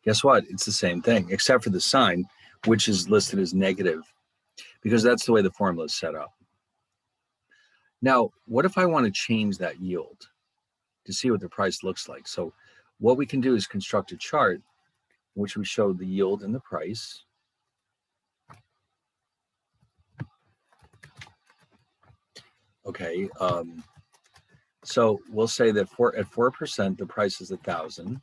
Speaker 1: guess what? It's the same thing, except for the sign, which is listed as negative, because that's the way the formula is set up. Now, what if I want to change that yield to see what the price looks like? So what we can do is construct a chart in which we show the yield and the price. Okay, so we'll say that at 4%, the price is 1,000.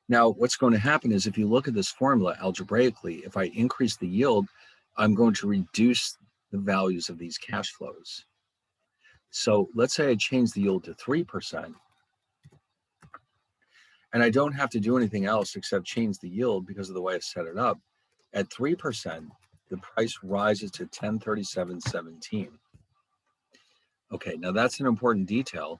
Speaker 1: Now, what's going to happen is if you look at this formula algebraically, if I increase the yield, I'm going to reduce the values of these cash flows. So let's say I change the yield to 3%, and I don't have to do anything else except change the yield because of the way I set it up. At 3%, the price rises to 1037.17. Okay, now that's an important detail.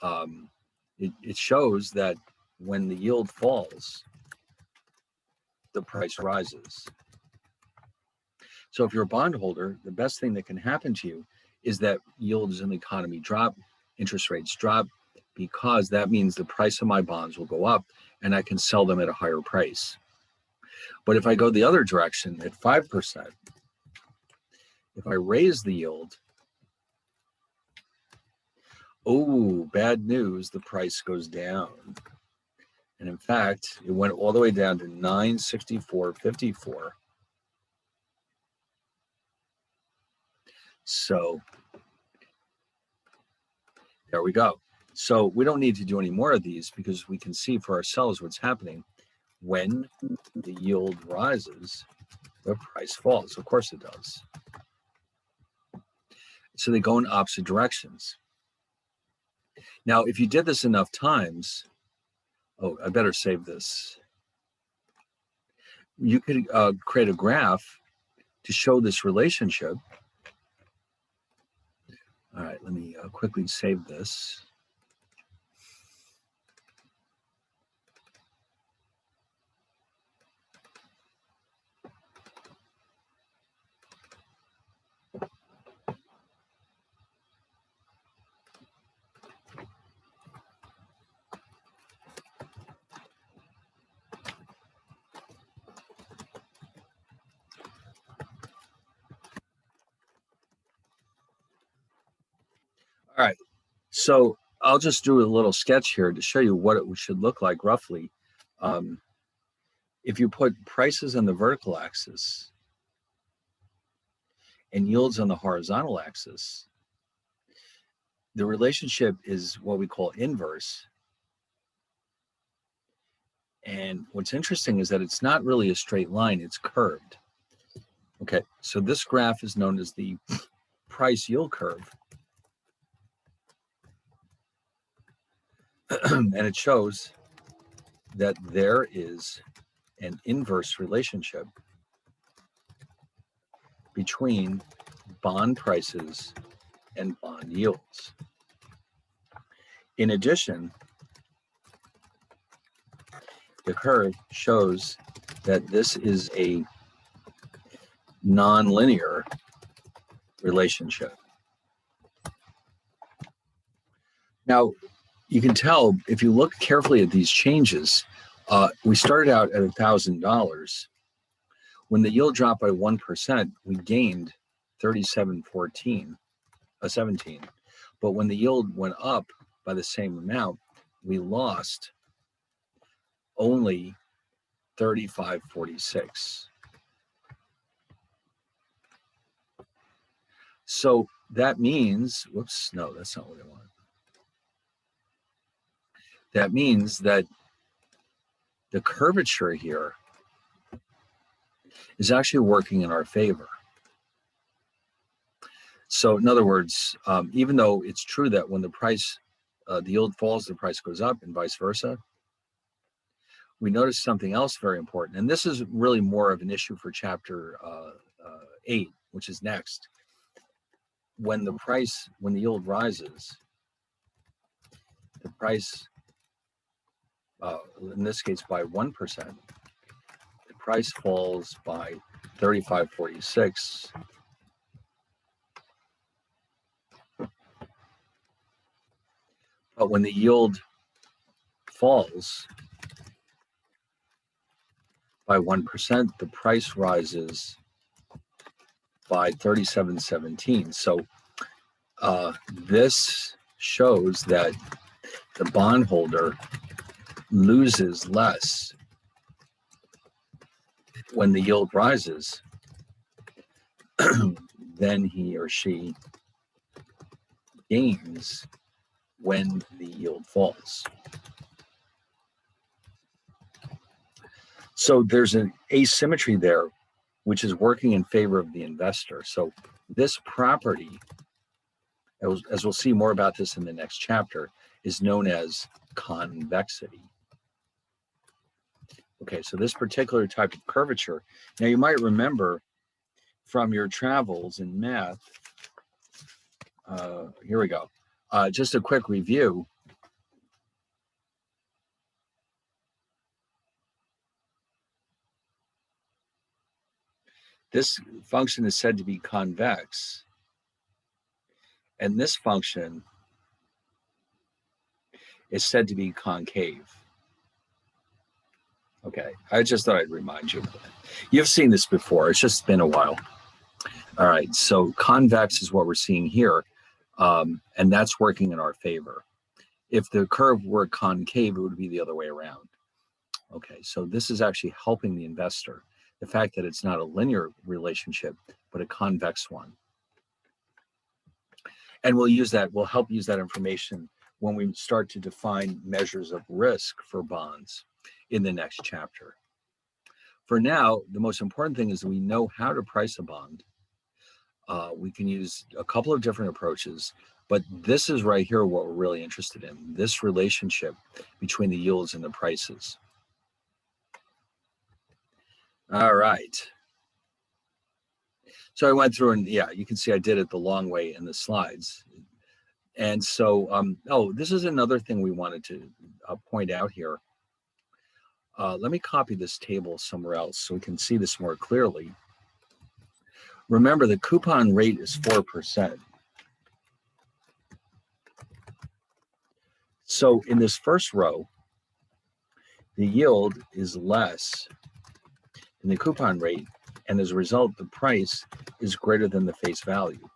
Speaker 1: It shows that when the yield falls, the price rises. So if you're a bondholder, the best thing that can happen to you is that yields in the economy drop, interest rates drop, because that means the price of my bonds will go up and I can sell them at a higher price. But if I go the other direction at 5%, if I raise the yield, oh, bad news, the price goes down. And in fact, it went all the way down to 964.54. So there we go. So we don't need to do any more of these because we can see for ourselves what's happening. When the yield rises, the price falls. Of course it does. So they go in opposite directions. Now, if you did this enough times, oh, I better save this. You could create a graph to show this relationship. All right, let me quickly save this. All right, so I'll just do a little sketch here to show you what it should look like roughly. If you put prices on the vertical axis and yields on the horizontal axis, the relationship is what we call inverse. And what's interesting is that it's not really a straight line, it's curved. Okay, so this graph is known as the price yield curve. And it shows that there is an inverse relationship between bond prices and bond yields. In addition, the curve shows that this is a nonlinear relationship. Now, you can tell if you look carefully at these changes, we started out at $1,000. When the yield dropped by 1%, we gained 37.17. But when the yield went up by the same amount, we lost only 35.46. So that means, whoops, no, that's not what I wanted. That means that the curvature here is actually working in our favor. So in other words, even though it's true that when the price, the yield falls, the price goes up and vice versa, we notice something else very important, and this is really more of an issue for chapter 8, which is next. When the yield rises, the price, in this case by 1%, the price falls by 35.46. But when the yield falls by 1%, the price rises by 37.17. So this shows that the bondholder loses less when the yield rises than he or she gains when the yield falls. So there's an asymmetry there, which is working in favor of the investor. So this property, as we'll see more about this in the next chapter, is known as convexity. Okay, so this particular type of curvature, now you might remember from your travels in math, here we go. Just a quick review. This function is said to be convex, and this function is said to be concave. Okay, I just thought I'd remind you of that. You've seen this before, it's just been a while. All right, so convex is what we're seeing here, and that's working in our favor. If the curve were concave, it would be the other way around. Okay, so this is actually helping the investor. The fact that it's not a linear relationship, but a convex one. And we'll help use that information when we start to define measures of risk for bonds in the next chapter. For now, the most important thing is that we know how to price a bond. We can use a couple of different approaches, but this is right here what we're really interested in, this relationship between the yields and the prices. All right. So I went through and yeah, you can see I did it the long way in the slides. And so, this is another thing we wanted to point out here. Let me copy this table somewhere else so we can see this more clearly. Remember, the coupon rate is 4%. So in this first row, the yield is less than the coupon rate, and as a result, the price is greater than the face value.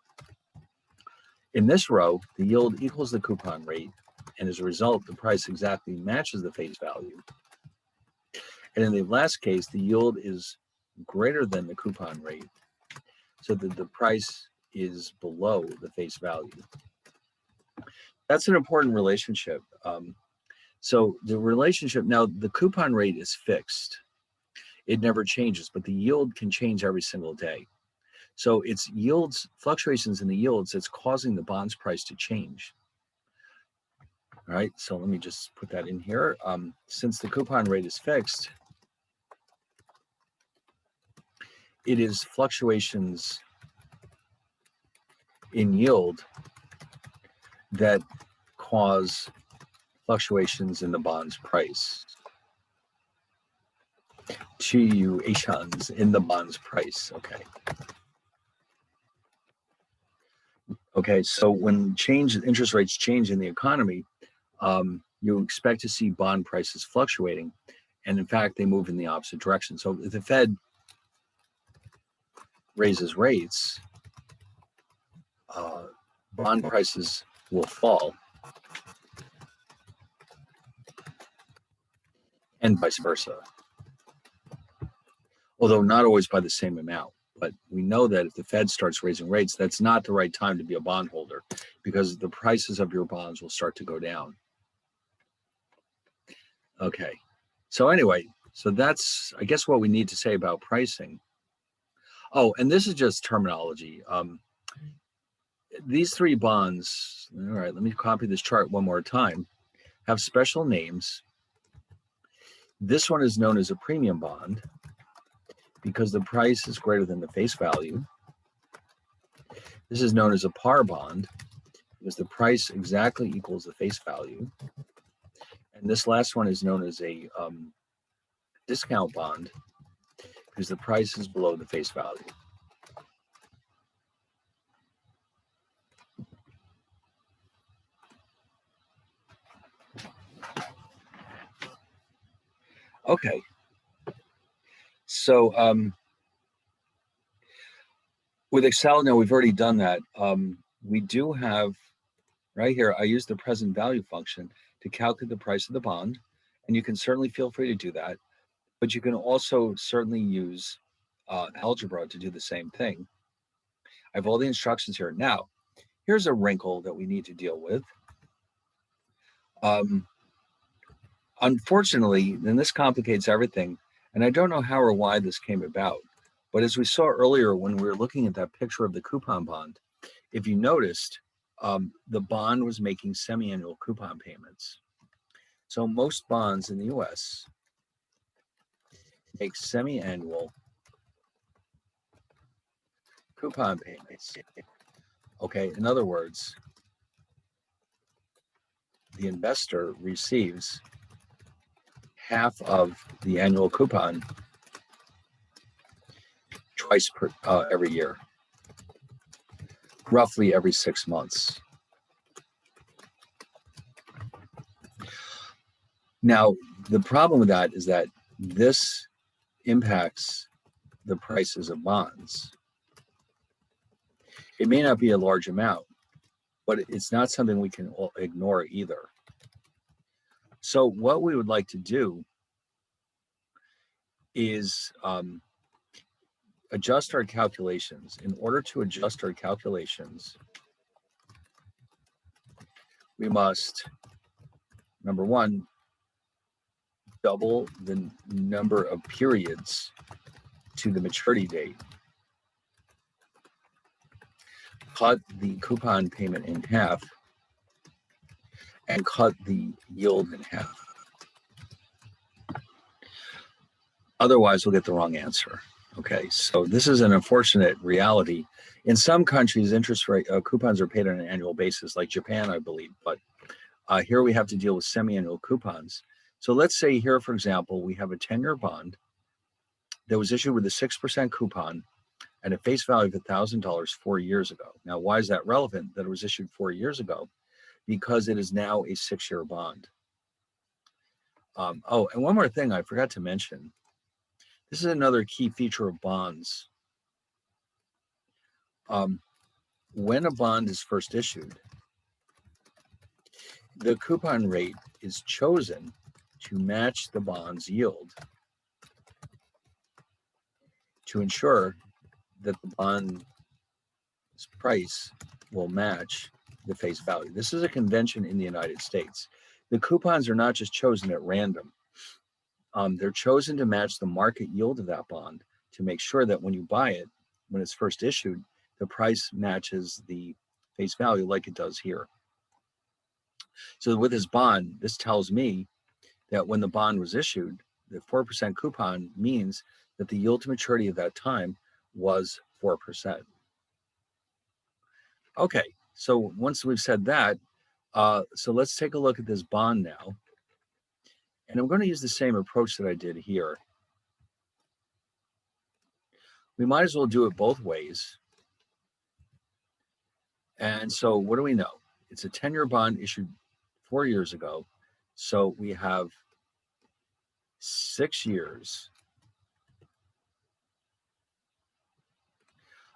Speaker 1: In this row, the yield equals the coupon rate, and as a result, the price exactly matches the face value. And in the last case, the yield is greater than the coupon rate, so that the price is below the face value. That's an important relationship. So the relationship, now the coupon rate is fixed. It never changes, but the yield can change every single day. So it's yields, fluctuations in the yields that's causing the bond's price to change. All right, so let me just put that in here. Since the coupon rate is fixed, it is fluctuations in yield that cause fluctuations in the bond's price. Fluctuations in the bond's price, okay. Okay, so when interest rates change in the economy, you expect to see bond prices fluctuating, and in fact, they move in the opposite direction. So if the Fed raises rates, bond prices will fall, and vice versa. Although not always by the same amount. But we know that if the Fed starts raising rates, that's not the right time to be a bondholder, because the prices of your bonds will start to go down. Okay, so anyway, so that's, I guess, what we need to say about pricing. Oh, and this is just terminology. These three bonds, all right, let me copy this chart one more time, have special names This one is known as a premium bond because the price is greater than the face value. This is known as a par bond because the price exactly equals the face value. And this last one is known as a discount bond because the price is below the face value. Okay. So with Excel, now we've already done that. We do have right here, I use the present value function to calculate the price of the bond. And you can certainly feel free to do that. But you can also certainly use algebra to do the same thing. I have all the instructions here. Now, here's a wrinkle that we need to deal with. Unfortunately, and this complicates everything, and I don't know how or why this came about, but as we saw earlier when we were looking at that picture of the coupon bond, if you noticed, the bond was making semi-annual coupon payments. So most bonds in the US make semi-annual coupon payments. Okay, in other words, the investor receives half of the annual coupon twice per every year, roughly every 6 months. Now, the problem with that is that this impacts the prices of bonds. It may not be a large amount, but it's not something we can ignore either. So what we would like to do is adjust our calculations. In order to adjust our calculations, we must, number one, double the number of periods to the maturity date, cut the coupon payment in half, and cut the yield in half. Otherwise, we'll get the wrong answer. Okay, so this is an unfortunate reality. In some countries, interest rate coupons are paid on an annual basis, like Japan, I believe. But here we have to deal with semi-annual coupons. So let's say here, for example, we have a 10-year bond that was issued with a 6% coupon and a face value of $1,000 4 years ago. Now, why is that relevant that it was issued 4 years ago? Because it is now a 6-year bond. Oh, and one more thing I forgot to mention. This is another key feature of bonds. When a bond is first issued, the coupon rate is chosen to match the bond's yield to ensure that the bond's price will match the face value. This is a convention in the United States. The coupons are not just chosen at random. They're chosen to match the market yield of that bond to make sure that when you buy it, when it's first issued, the price matches the face value like it does here. So with this bond, this tells me that when the bond was issued, the 4% coupon means that the yield to maturity at that time was 4%. Okay, so once we've said that, so let's take a look at this bond now. And I'm going to use the same approach that I did here. We might as well do it both ways. And so what do we know? It's a 10-year bond issued 4 years ago. So we have 6 years.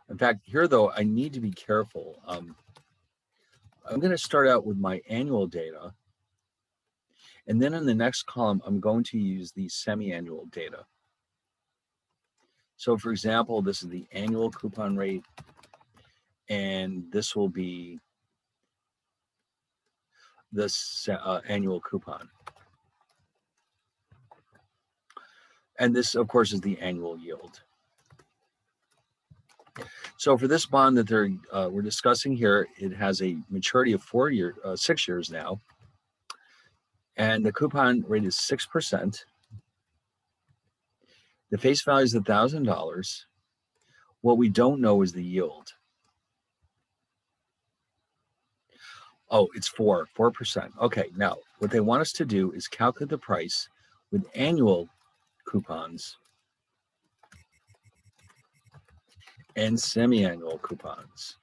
Speaker 1: In fact, here though, I need to be careful. I'm going to start out with my annual data. And then in the next column, I'm going to use the semi-annual data. So for example, this is the annual coupon rate, and this will be this annual coupon. And this, of course, is the annual yield. So for this bond that we're discussing here, it has a maturity of 6 years now. And the coupon rate is 6%. The face value is $1,000. What we don't know is the yield. Oh, it's 4%. Okay, now what they want us to do is calculate the price with annual coupons and semi-annual coupons.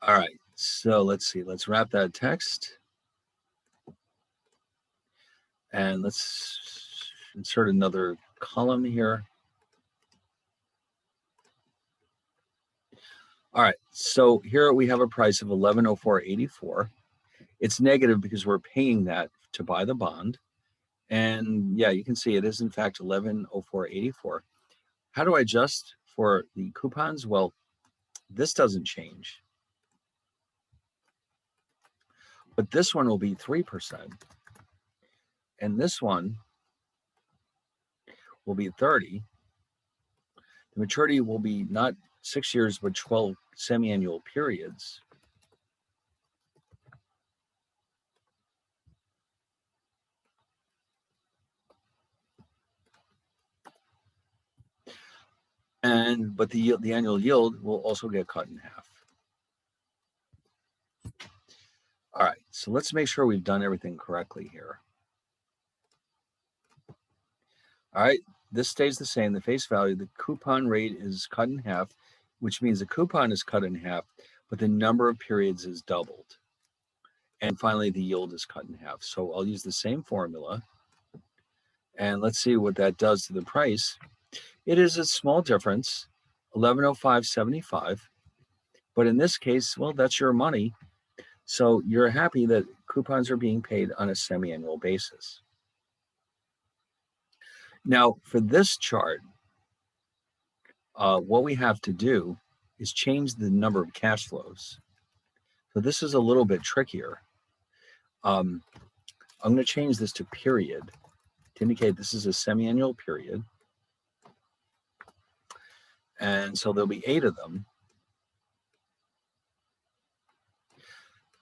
Speaker 1: All right, so let's see. Let's wrap that text. And let's insert another column here. All right, so here we have a price of $1104.84. It's negative because we're paying that to buy the bond. And yeah, you can see it is in fact $1104.84. How do I adjust for the coupons? Well, this doesn't change. But this one will be 3%. And this one will be 30. The maturity will be not 6 years, but 12 semi-annual periods. But the annual yield will also get cut in half. All right, so let's make sure we've done everything correctly here. All right, this stays the same. The face value, the coupon rate is cut in half, which means the coupon is cut in half, but the number of periods is doubled. And finally, the yield is cut in half. So I'll use the same formula. And let's see what that does to the price. It is a small difference, $1105.75. But in this case, well, that's your money. So you're happy that coupons are being paid on a semi-annual basis. Now, for this chart, what we have to do is change the number of cash flows. So this is a little bit trickier. I'm going to change this to period to indicate this is a semi-annual period. And so there'll be 8 of them.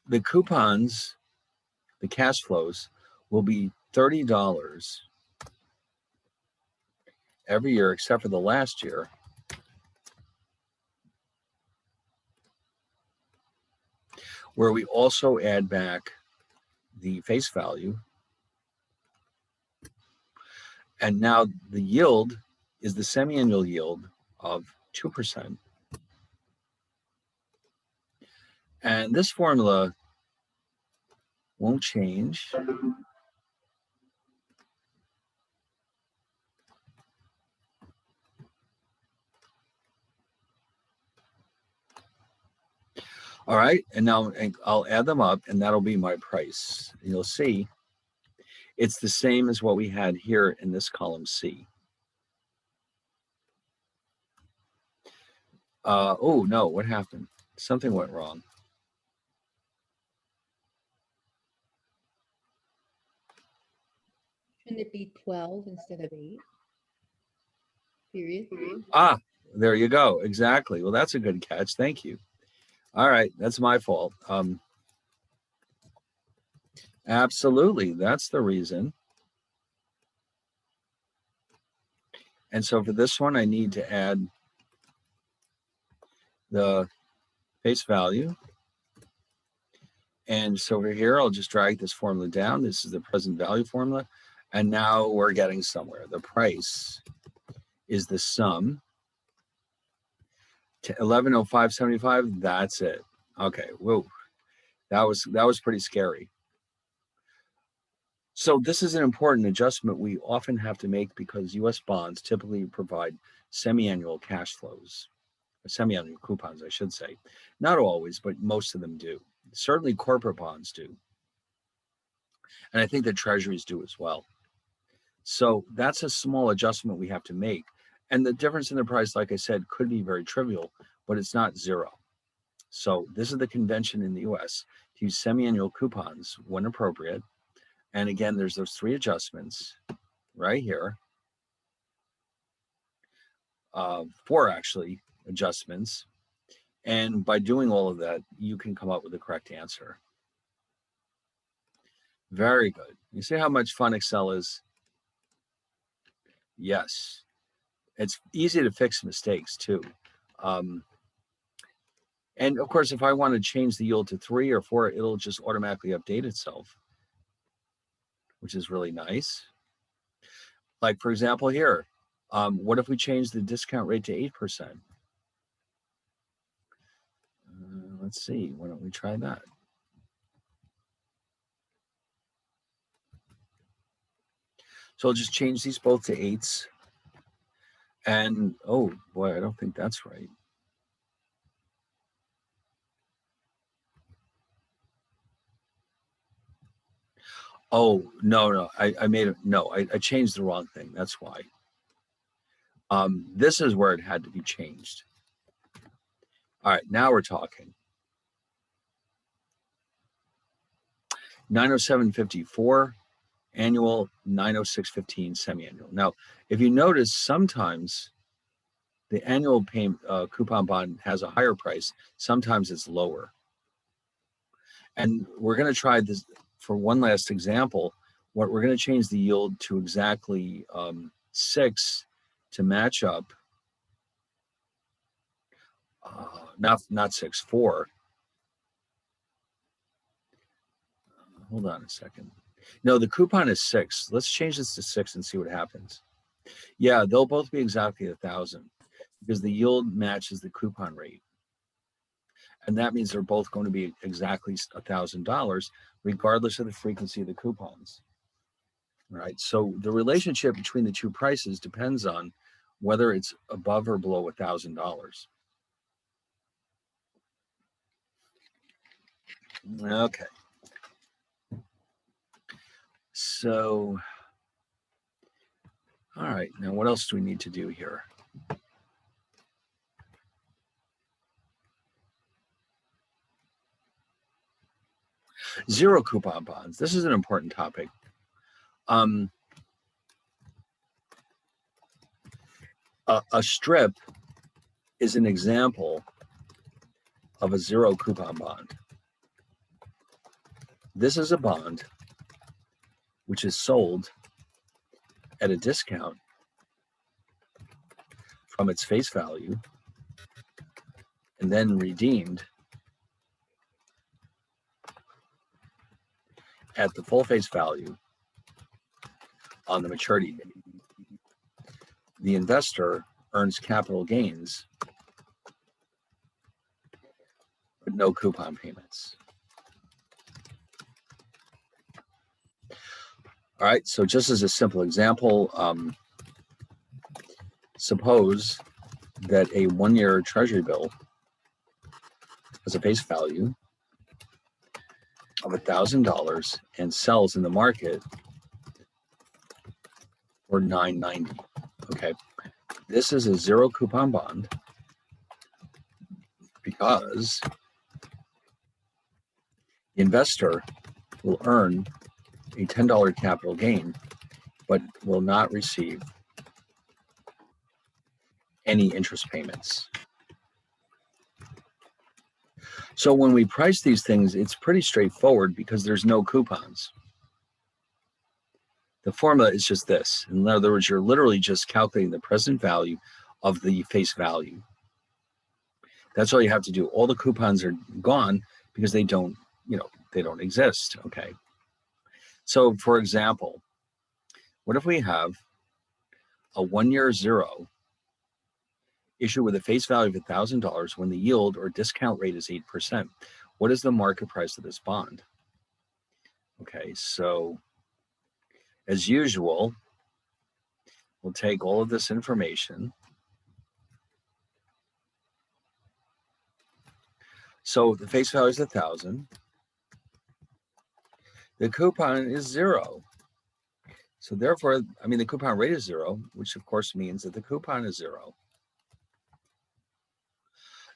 Speaker 1: The coupons, the cash flows, will be $30 every year except for the last year. Where we also add back the face value. And now the yield is the semi-annual yield of 2%. And this formula won't change. All right, and now I'll add them up, and that'll be my price. And you'll see it's the same as what we had here in this column C. Oh, no, what happened? Something went wrong.
Speaker 2: Shouldn't it be 12 instead of 8? Period.
Speaker 1: Ah, there you go. Exactly. Well, that's a good catch. Thank you. All right, that's my fault. Absolutely, that's the reason. And so for this one, I need to add the face value. And so over here, I'll just drag this formula down. This is the present value formula. And now we're getting somewhere. The price is the sum to 1105.75. That's it. Okay. Whoa. That was pretty scary. So this is an important adjustment we often have to make because U.S. bonds typically provide semi-annual cash flows, or semi-annual coupons, I should say. Not always, but most of them do. Certainly corporate bonds do. And I think the treasuries do as well. So that's a small adjustment we have to make. And the difference in the price, like I said, could be very trivial, but it's not zero. So this is the convention in the US to use semi-annual coupons when appropriate. And again, there's those 3 adjustments right here. 4 actually adjustments. And by doing all of that, you can come up with the correct answer. Very good. You see how much fun Excel is? Yes. It's easy to fix mistakes too. Um, and of course, if I want to change the yield to 3 or 4, it'll just automatically update itself, which is really nice. Like for example here, what if we change the discount rate to 8%? Let's see, why don't we try that? So I'll just change these both to 8s. And oh boy, I don't think that's right. Oh, no, I made it. No, I changed the wrong thing. That's why. This is where it had to be changed. All right, now we're talking. 907.54 annual, 906.15 semi-annual. Now, if you notice, sometimes the annual coupon bond has a higher price. Sometimes it's lower. And we're going to try this for one last example. What we're going to change the yield to exactly 6 to match up. Not 6, 4. Hold on a second. No, the coupon is 6. Let's change this to 6 and see what happens. Yeah, they'll both be exactly 1,000 because the yield matches the coupon rate. And that means they're both going to be exactly $1,000, regardless of the frequency of the coupons. All right. So the relationship between the two prices depends on whether it's above or below $1,000. Okay. So, all right. Now, what else do we need to do here? Zero coupon bonds. This is an important topic. A strip is an example of a zero coupon bond. This is a bond which is sold at a discount from its face value and then redeemed at the full face value on the maturity date. The investor earns capital gains, but no coupon payments. All right, so just as a simple example, suppose that a 1-year treasury bill has a face value of $1,000 and sells in the market for $9.90. Okay, this is a zero coupon bond because the investor will earn a $10 capital gain, but will not receive any interest payments. So when we price these things, it's pretty straightforward because there's no coupons. The formula is just this. In other words, you're literally just calculating the present value of the face value. That's all you have to do. All the coupons are gone because they don't exist. Okay. So for example, what if we have a 1-year zero issue with a face value of $1,000 when the yield or discount rate is 8%? What is the market price of this bond? Okay, so as usual, we'll take all of this information. So the face value is 1,000. The coupon is 0. So therefore, the coupon rate is 0, which of course means that the coupon is 0.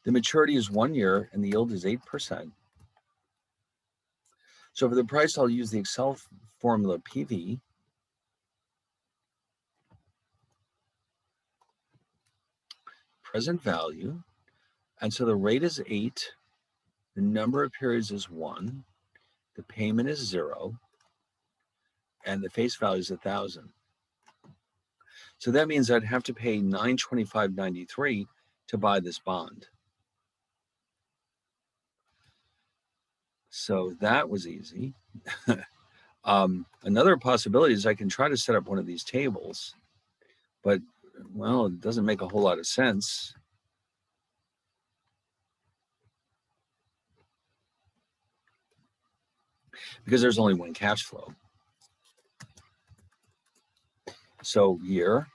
Speaker 1: The maturity is 1 year and the yield is 8%. So for the price, I'll use the Excel formula PV. Present value. And so the rate is 8. The number of periods is 1. The payment is 0. and the face value is 1,000. So that means I'd have to pay $925.93 to buy this bond. So that was easy. Another possibility is I can try to set up one of these tables, but well, it doesn't make a whole lot of sense. Because there's only one cash flow. So year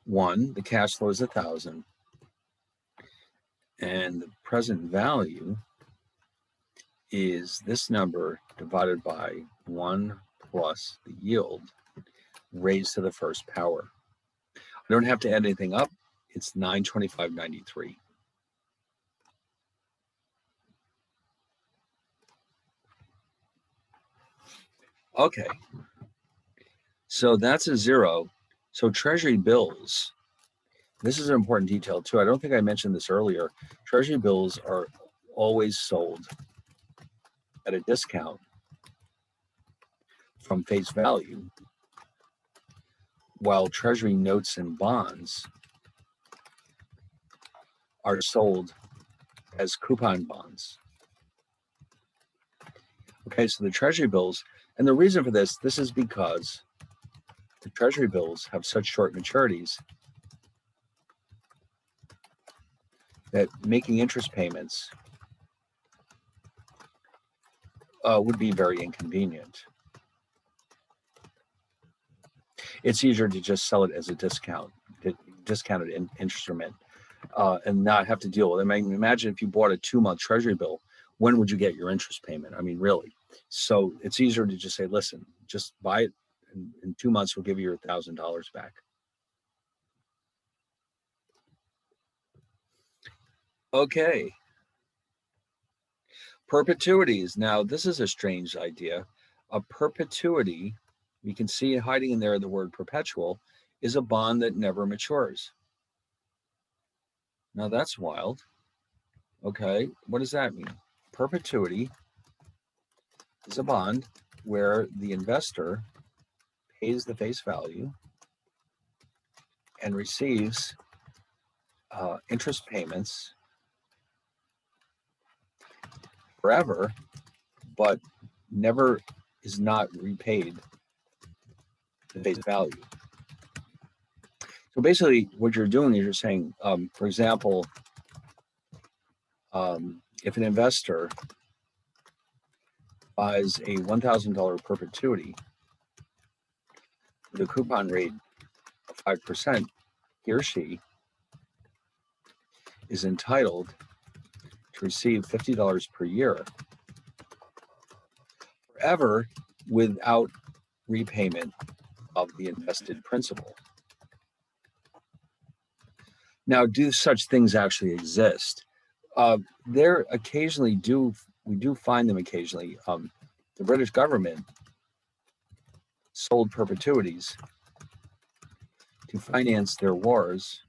Speaker 1: one, the cash flow is 1,000, and the present value is this number divided by 1 plus the yield raised to the first power. I don't have to add anything up. It's 925.93. Okay, so that's a zero. So treasury bills, this is an important detail too. I don't think I mentioned this earlier. Treasury bills are always sold at a discount from face value, while treasury notes and bonds are sold as coupon bonds. Okay, so the treasury bills, and the reason for this is because the treasury bills have such short maturities that making interest payments would be very inconvenient. It's easier to just sell it as a discounted instrument, and not have to deal with it. I mean, imagine if you bought a 2-month treasury bill, when would you get your interest payment? I mean, really. So it's easier to just say, listen, just buy it. In 2 months, we'll give you your $1,000 back. Okay. Perpetuities. Now, this is a strange idea. A perpetuity, you can see hiding in there the word perpetual, is a bond that never matures. Now, that's wild. Okay, what does that mean? Perpetuity is a bond where the investor pays the face value and receives interest payments forever, but never is not repaid the face value. So basically, what you're doing is you're saying, for example, if an investor buys a $1,000 perpetuity with a coupon rate of 5%, he or she is entitled to receive $50 per year forever without repayment of the invested principal. Now, do such things actually exist? There occasionally we do find them occasionally. The British government sold perpetuities to finance their wars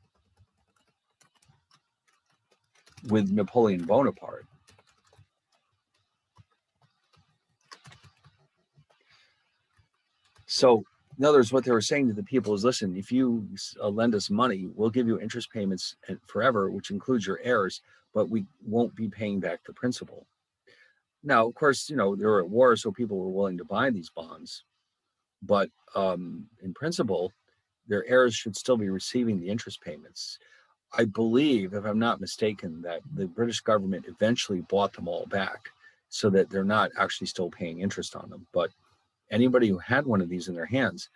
Speaker 1: with Napoleon Bonaparte. So, in other words, what they were saying to the people is, listen, if you lend us money, we'll give you interest payments forever, which includes your heirs, but we won't be paying back the principal. Now, of course, they were at war, so people were willing to buy these bonds. But in principle, their heirs should still be receiving the interest payments. I believe, if I'm not mistaken, that the British government eventually bought them all back so that they're not actually still paying interest on them. But anybody who had one of these in their hands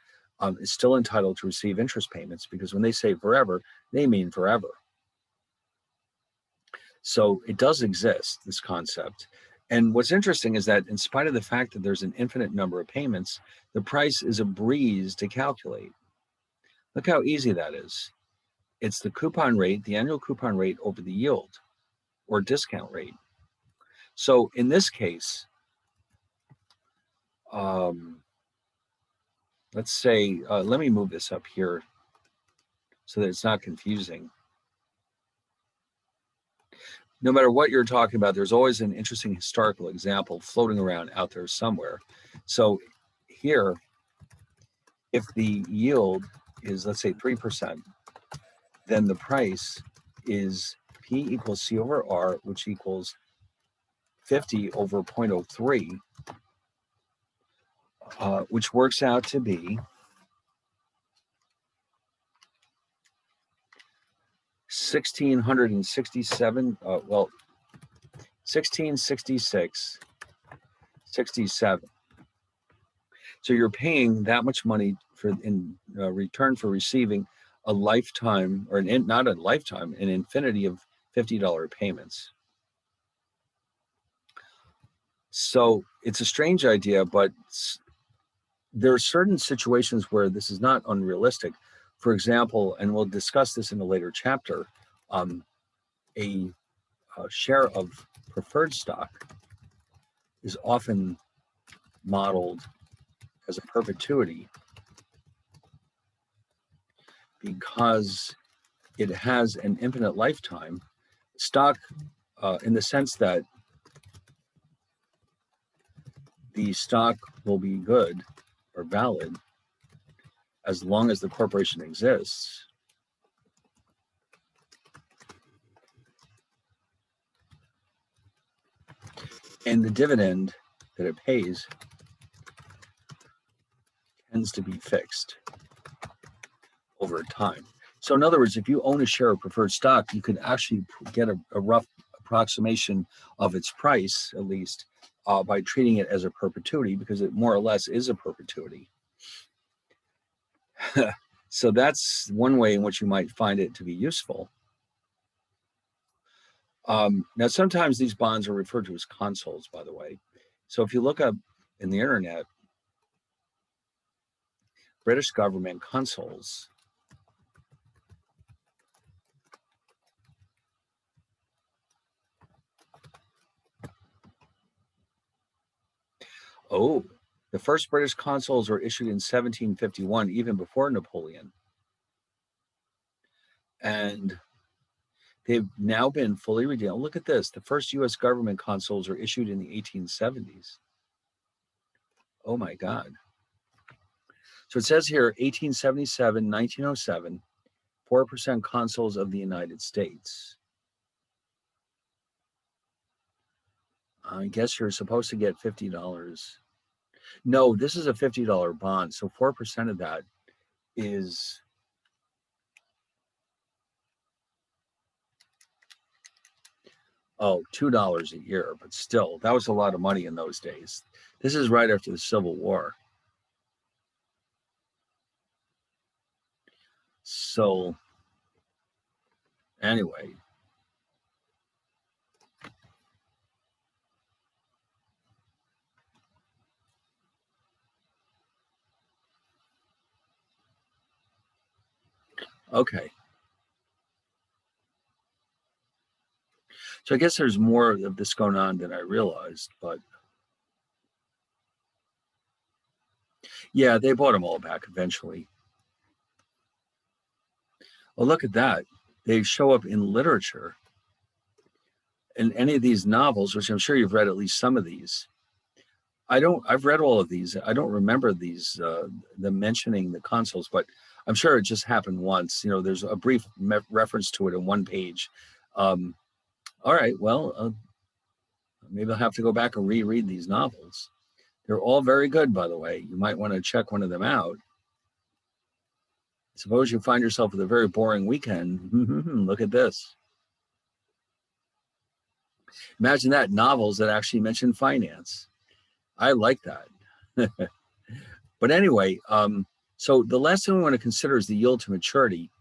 Speaker 1: is still entitled to receive interest payments, because when they say forever, they mean forever. So it does exist, this concept. And what's interesting is that in spite of the fact that there's an infinite number of payments, the price is a breeze to calculate. Look how easy that is. It's the coupon rate, the annual coupon rate over the yield or discount rate. So in this case, let's say, let me move this up here so that it's not confusing. no matter what you're talking about, there's always an interesting historical example floating around out there somewhere. So here, if the yield is, let's say, 3%, then the price is P equals C over R, which equals 50 over 0.03, which works out to be 1,667, 1666.67. So you're paying that much money in return for receiving a lifetime, or not a lifetime, an infinity of $50 payments. So it's a strange idea, but there are certain situations where this is not unrealistic. For example, and we'll discuss this in a later chapter, a share of preferred stock is often modeled as a perpetuity because it has an infinite lifetime. Stock, in the sense that the stock will be good or valid as long as the corporation exists. And the dividend that it pays tends to be fixed over time. So in other words, if you own a share of preferred stock, you can actually get a rough approximation of its price, at least, by treating it as a perpetuity, because it more or less is a perpetuity. So that's one way in which you might find it to be useful. Now, sometimes these bonds are referred to as consols, by the way. So if you look up in the internet, British government consols, the first British consols were issued in 1751, even before Napoleon. And they've now been fully redeemed. Look at this. The first US government consols were issued in the 1870s. Oh my God. So it says here, 1877, 1907, 4% consols of the United States. I guess you're supposed to get $50. No, this is a $50 bond. So 4% of that is $2 a year, but still, that was a lot of money in those days. This is right after the Civil War. So anyway, okay. So I guess there's more of this going on than I realized, but yeah, they bought them all back eventually. Well, look at that. They show up in literature. In any of these novels, which I'm sure you've read at least some of these. I've read all of these. I don't remember these, them mentioning the consoles, but I'm sure it just happened once. You know, there's a brief reference to it in one page. All right, well, maybe I'll have to go back and reread these novels. They're all very good, by the way. You might want to check one of them out. Suppose you find yourself with a very boring weekend. Look at this. Imagine that, novels that actually mention finance. I like that. But anyway, so the last thing we want to consider is the yield to maturity.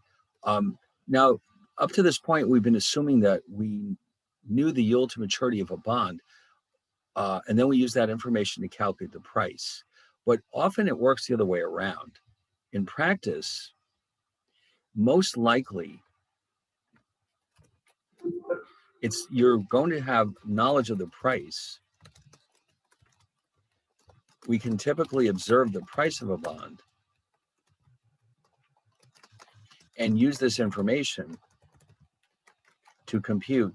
Speaker 1: Now, up to this point, we've been assuming that we knew the yield to maturity of a bond, and then we use that information to calculate the price. But often it works the other way around. In practice, most likely, you're going to have knowledge of the price. We can typically observe the price of a bond and use this information to compute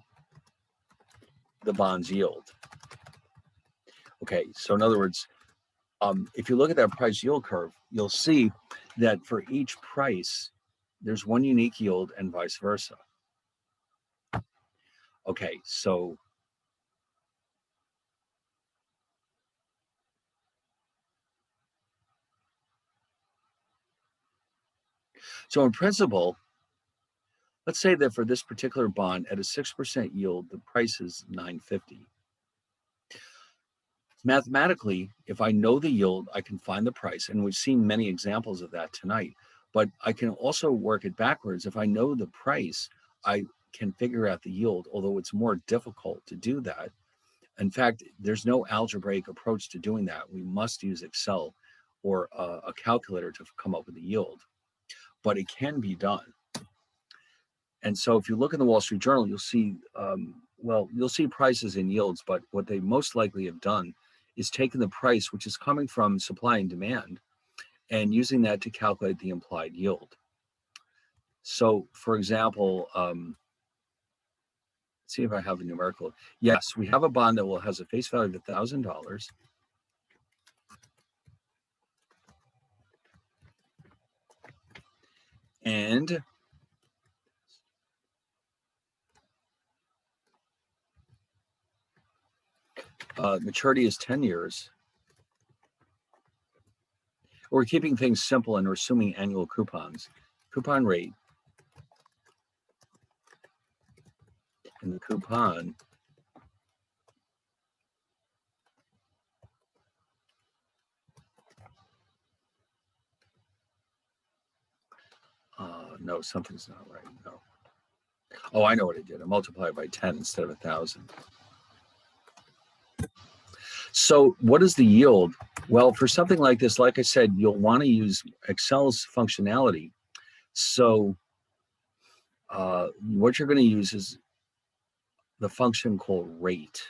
Speaker 1: the bond's yield. Okay, so in other words, if you look at that price yield curve, you'll see that for each price, there's one unique yield and vice versa. Okay, so in principle, let's say that for this particular bond at a 6% yield, the price is $9.50. Mathematically, if I know the yield, I can find the price, and we've seen many examples of that tonight. But I can also work it backwards. If I know the price, I can figure out the yield, although it's more difficult to do that. In fact, there's no algebraic approach to doing that. We must use Excel or a calculator to come up with the yield, but it can be done. And so if you look in the Wall Street Journal, you'll see, you'll see prices and yields, but what they most likely have done is taken the price, which is coming from supply and demand, and using that to calculate the implied yield. So for example, let's see if I have a numerical. Yes, we have a bond that has a face value of $1,000. And maturity is 10 years. We're keeping things simple and we're assuming annual coupons. Coupon rate and the coupon no, something's not right. No. Oh, I know what I did. I multiplied by 10 instead of 1,000. So what is the yield? Well, for something like this, like I said, you'll want to use Excel's functionality. So what you're going to use is the function called rate.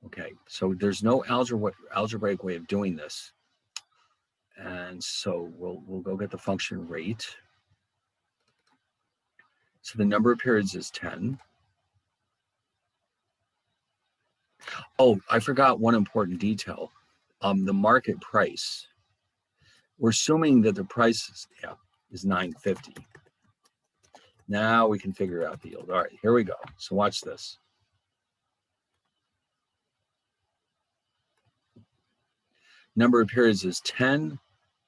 Speaker 1: Okay, so there's no algebraic way of doing this. And so we'll go get the function rate. So the number of periods is 10. Oh, I forgot one important detail. The market price. We're assuming that the price is $9.50. Now we can figure out the yield. All right, here we go. So watch this. Number of periods is 10.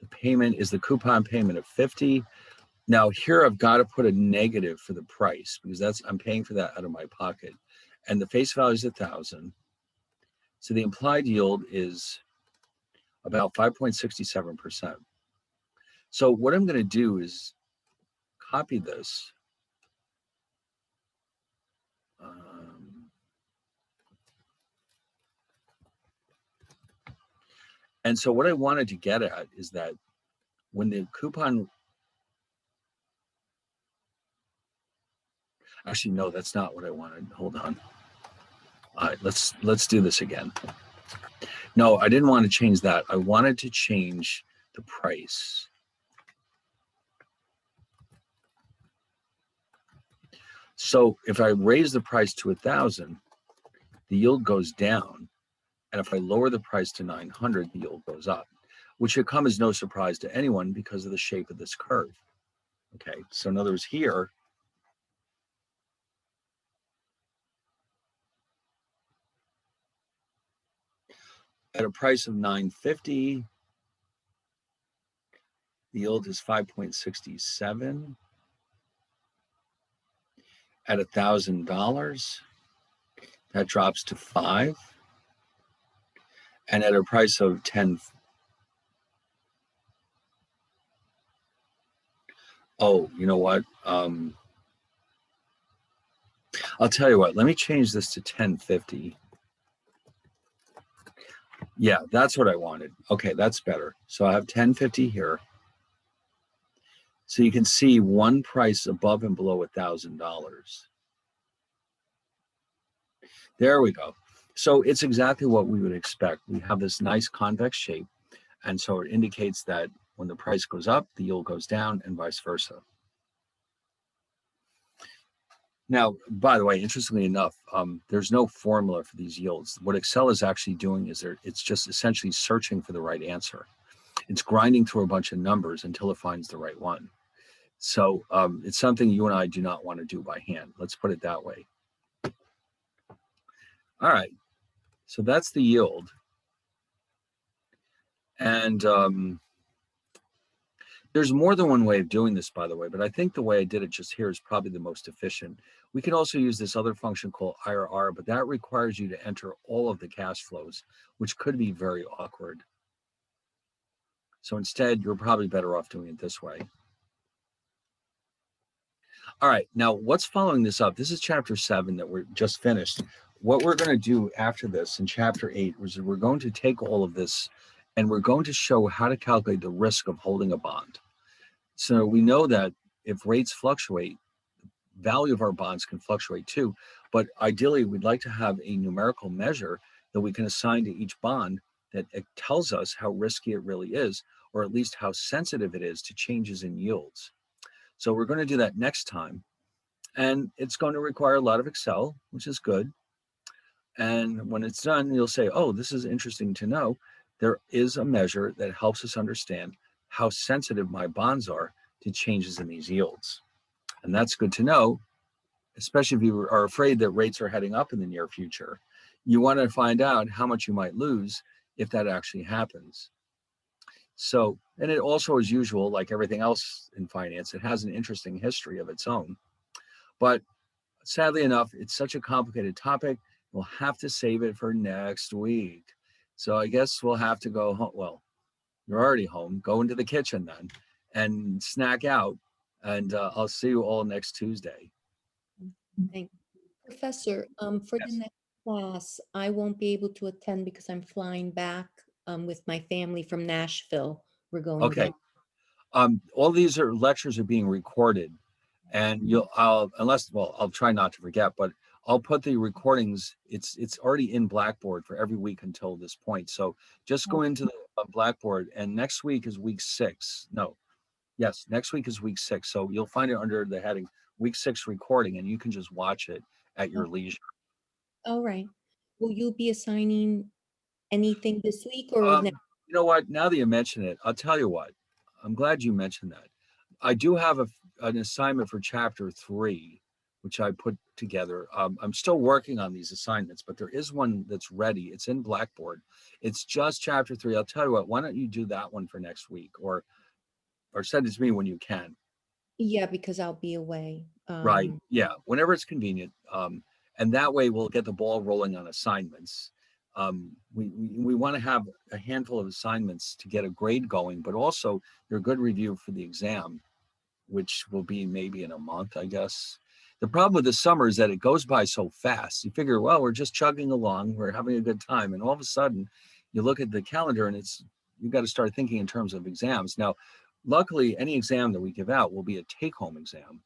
Speaker 1: The payment is the coupon payment of 50. Now here I've got to put a negative for the price because I'm paying for that out of my pocket. And the face value is 1,000. So the implied yield is about 5.67%. So what I'm going to do is copy this. And so what I wanted to get at is that when the coupon, actually, no, that's not what I wanted. Hold on. All right, let's do this again. No, I didn't want to change that. I wanted to change the price. So if I raise the price to 1,000, the yield goes down. And if I lower the price to 900, the yield goes up, which should come as no surprise to anyone because of the shape of this curve. Okay, so in other words, here, at a price of 950, the yield is 5.67. At $1,000, that drops to 5. And at a price of 10, oh, you know what? I'll tell you what, let me change this to 1050. Yeah, that's what I wanted. Okay, that's better. So I have 1050 here. So you can see one price above and below $1,000. There we go. So it's exactly what we would expect. We have this nice convex shape. And so it indicates that when the price goes up, the yield goes down and vice versa. Now, by the way, interestingly enough, there's no formula for these yields. What Excel is actually doing is it's just essentially searching for the right answer. It's grinding through a bunch of numbers until it finds the right one. So it's something you and I do not want to do by hand. Let's put it that way. All right. So that's the yield. And there's more than one way of doing this, by the way, but I think the way I did it just here is probably the most efficient. We can also use this other function called IRR, but that requires you to enter all of the cash flows, which could be very awkward. So instead, you're probably better off doing it this way. All right, now what's following this up? This is chapter 7 that we're just finished. What we're going to do after this in chapter 8 is we're going to take all of this and we're going to show how to calculate the risk of holding a bond. So we know that if rates fluctuate, value of our bonds can fluctuate too, but ideally we'd like to have a numerical measure that we can assign to each bond that it tells us how risky it really is, or at least how sensitive it is to changes in yields. So we're going to do that next time. And it's going to require a lot of Excel, which is good. And when it's done, you'll say, oh, this is interesting to know. There is a measure that helps us understand how sensitive my bonds are to changes in these yields. And that's good to know, especially if you are afraid that rates are heading up in the near future. You want to find out how much you might lose if that actually happens. So, and it also, as usual, like everything else in finance, it has an interesting history of its own. But sadly enough, it's such a complicated topic, we'll have to save it for next week. So I guess we'll have to go home. Well, you're already home. Go into the kitchen then and snack out. And I'll see you all next Tuesday.
Speaker 2: Thank Professor, for the
Speaker 1: Yes.
Speaker 2: next class, I won't be able to attend because I'm flying back with my family from Nashville. We're going
Speaker 1: Okay.
Speaker 2: down.
Speaker 1: All these lectures are being recorded, and I'll try not to forget, but I'll put the recordings. It's already in Blackboard for every week until this point. So just go into the Blackboard, and next week is week 6. No, yes, next week is week 6. So you'll find it under the heading week 6 recording, and you can just watch it at your leisure.
Speaker 2: All right. Will you be assigning anything this week or
Speaker 1: Um,
Speaker 2: next?
Speaker 1: you know what? Now that you mention it, I'll tell you what. I'm glad you mentioned that. I do have an assignment for chapter 3, which I put together. I'm still working on these assignments, but there is one that's ready. It's in Blackboard. It's just chapter 3. I'll tell you what. Why don't you do that one for next week, or send it to me when you can.
Speaker 2: Yeah, because I'll be away.
Speaker 1: Right. Yeah. Whenever it's convenient. And that way we'll get the ball rolling on assignments. We want to have a handful of assignments to get a grade going, but also they're a good review for the exam, which will be maybe in a month, I guess. The problem with the summer is that it goes by so fast. You figure, well, we're just chugging along, we're having a good time. And all of a sudden you look at the calendar and you've got to start thinking in terms of exams. Now, luckily, any exam that we give out will be a take-home exam,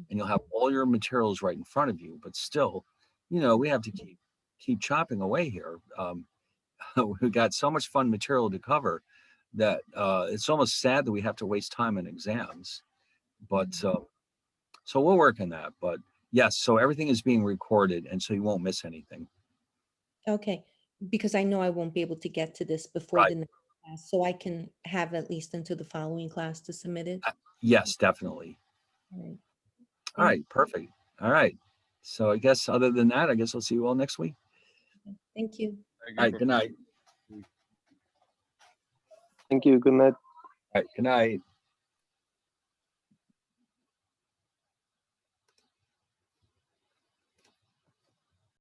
Speaker 1: and you'll have all your materials right in front of you. But still, we have to keep chopping away here. We've got so much fun material to cover that it's almost sad that we have to waste time in exams. But so we'll work on that. But yes, so everything is being recorded, and so you won't miss anything.
Speaker 2: Okay, because I know I won't be able to get to this before
Speaker 1: Right.
Speaker 2: the next class, so I can have at least until the following class to submit it.
Speaker 1: Yes, definitely.
Speaker 2: All right.
Speaker 1: All right, perfect. All right. So I guess other than that, I guess I'll see you all next week.
Speaker 2: Thank you.
Speaker 1: All right, good night.
Speaker 3: Thank you. Good night.
Speaker 1: All right, good night.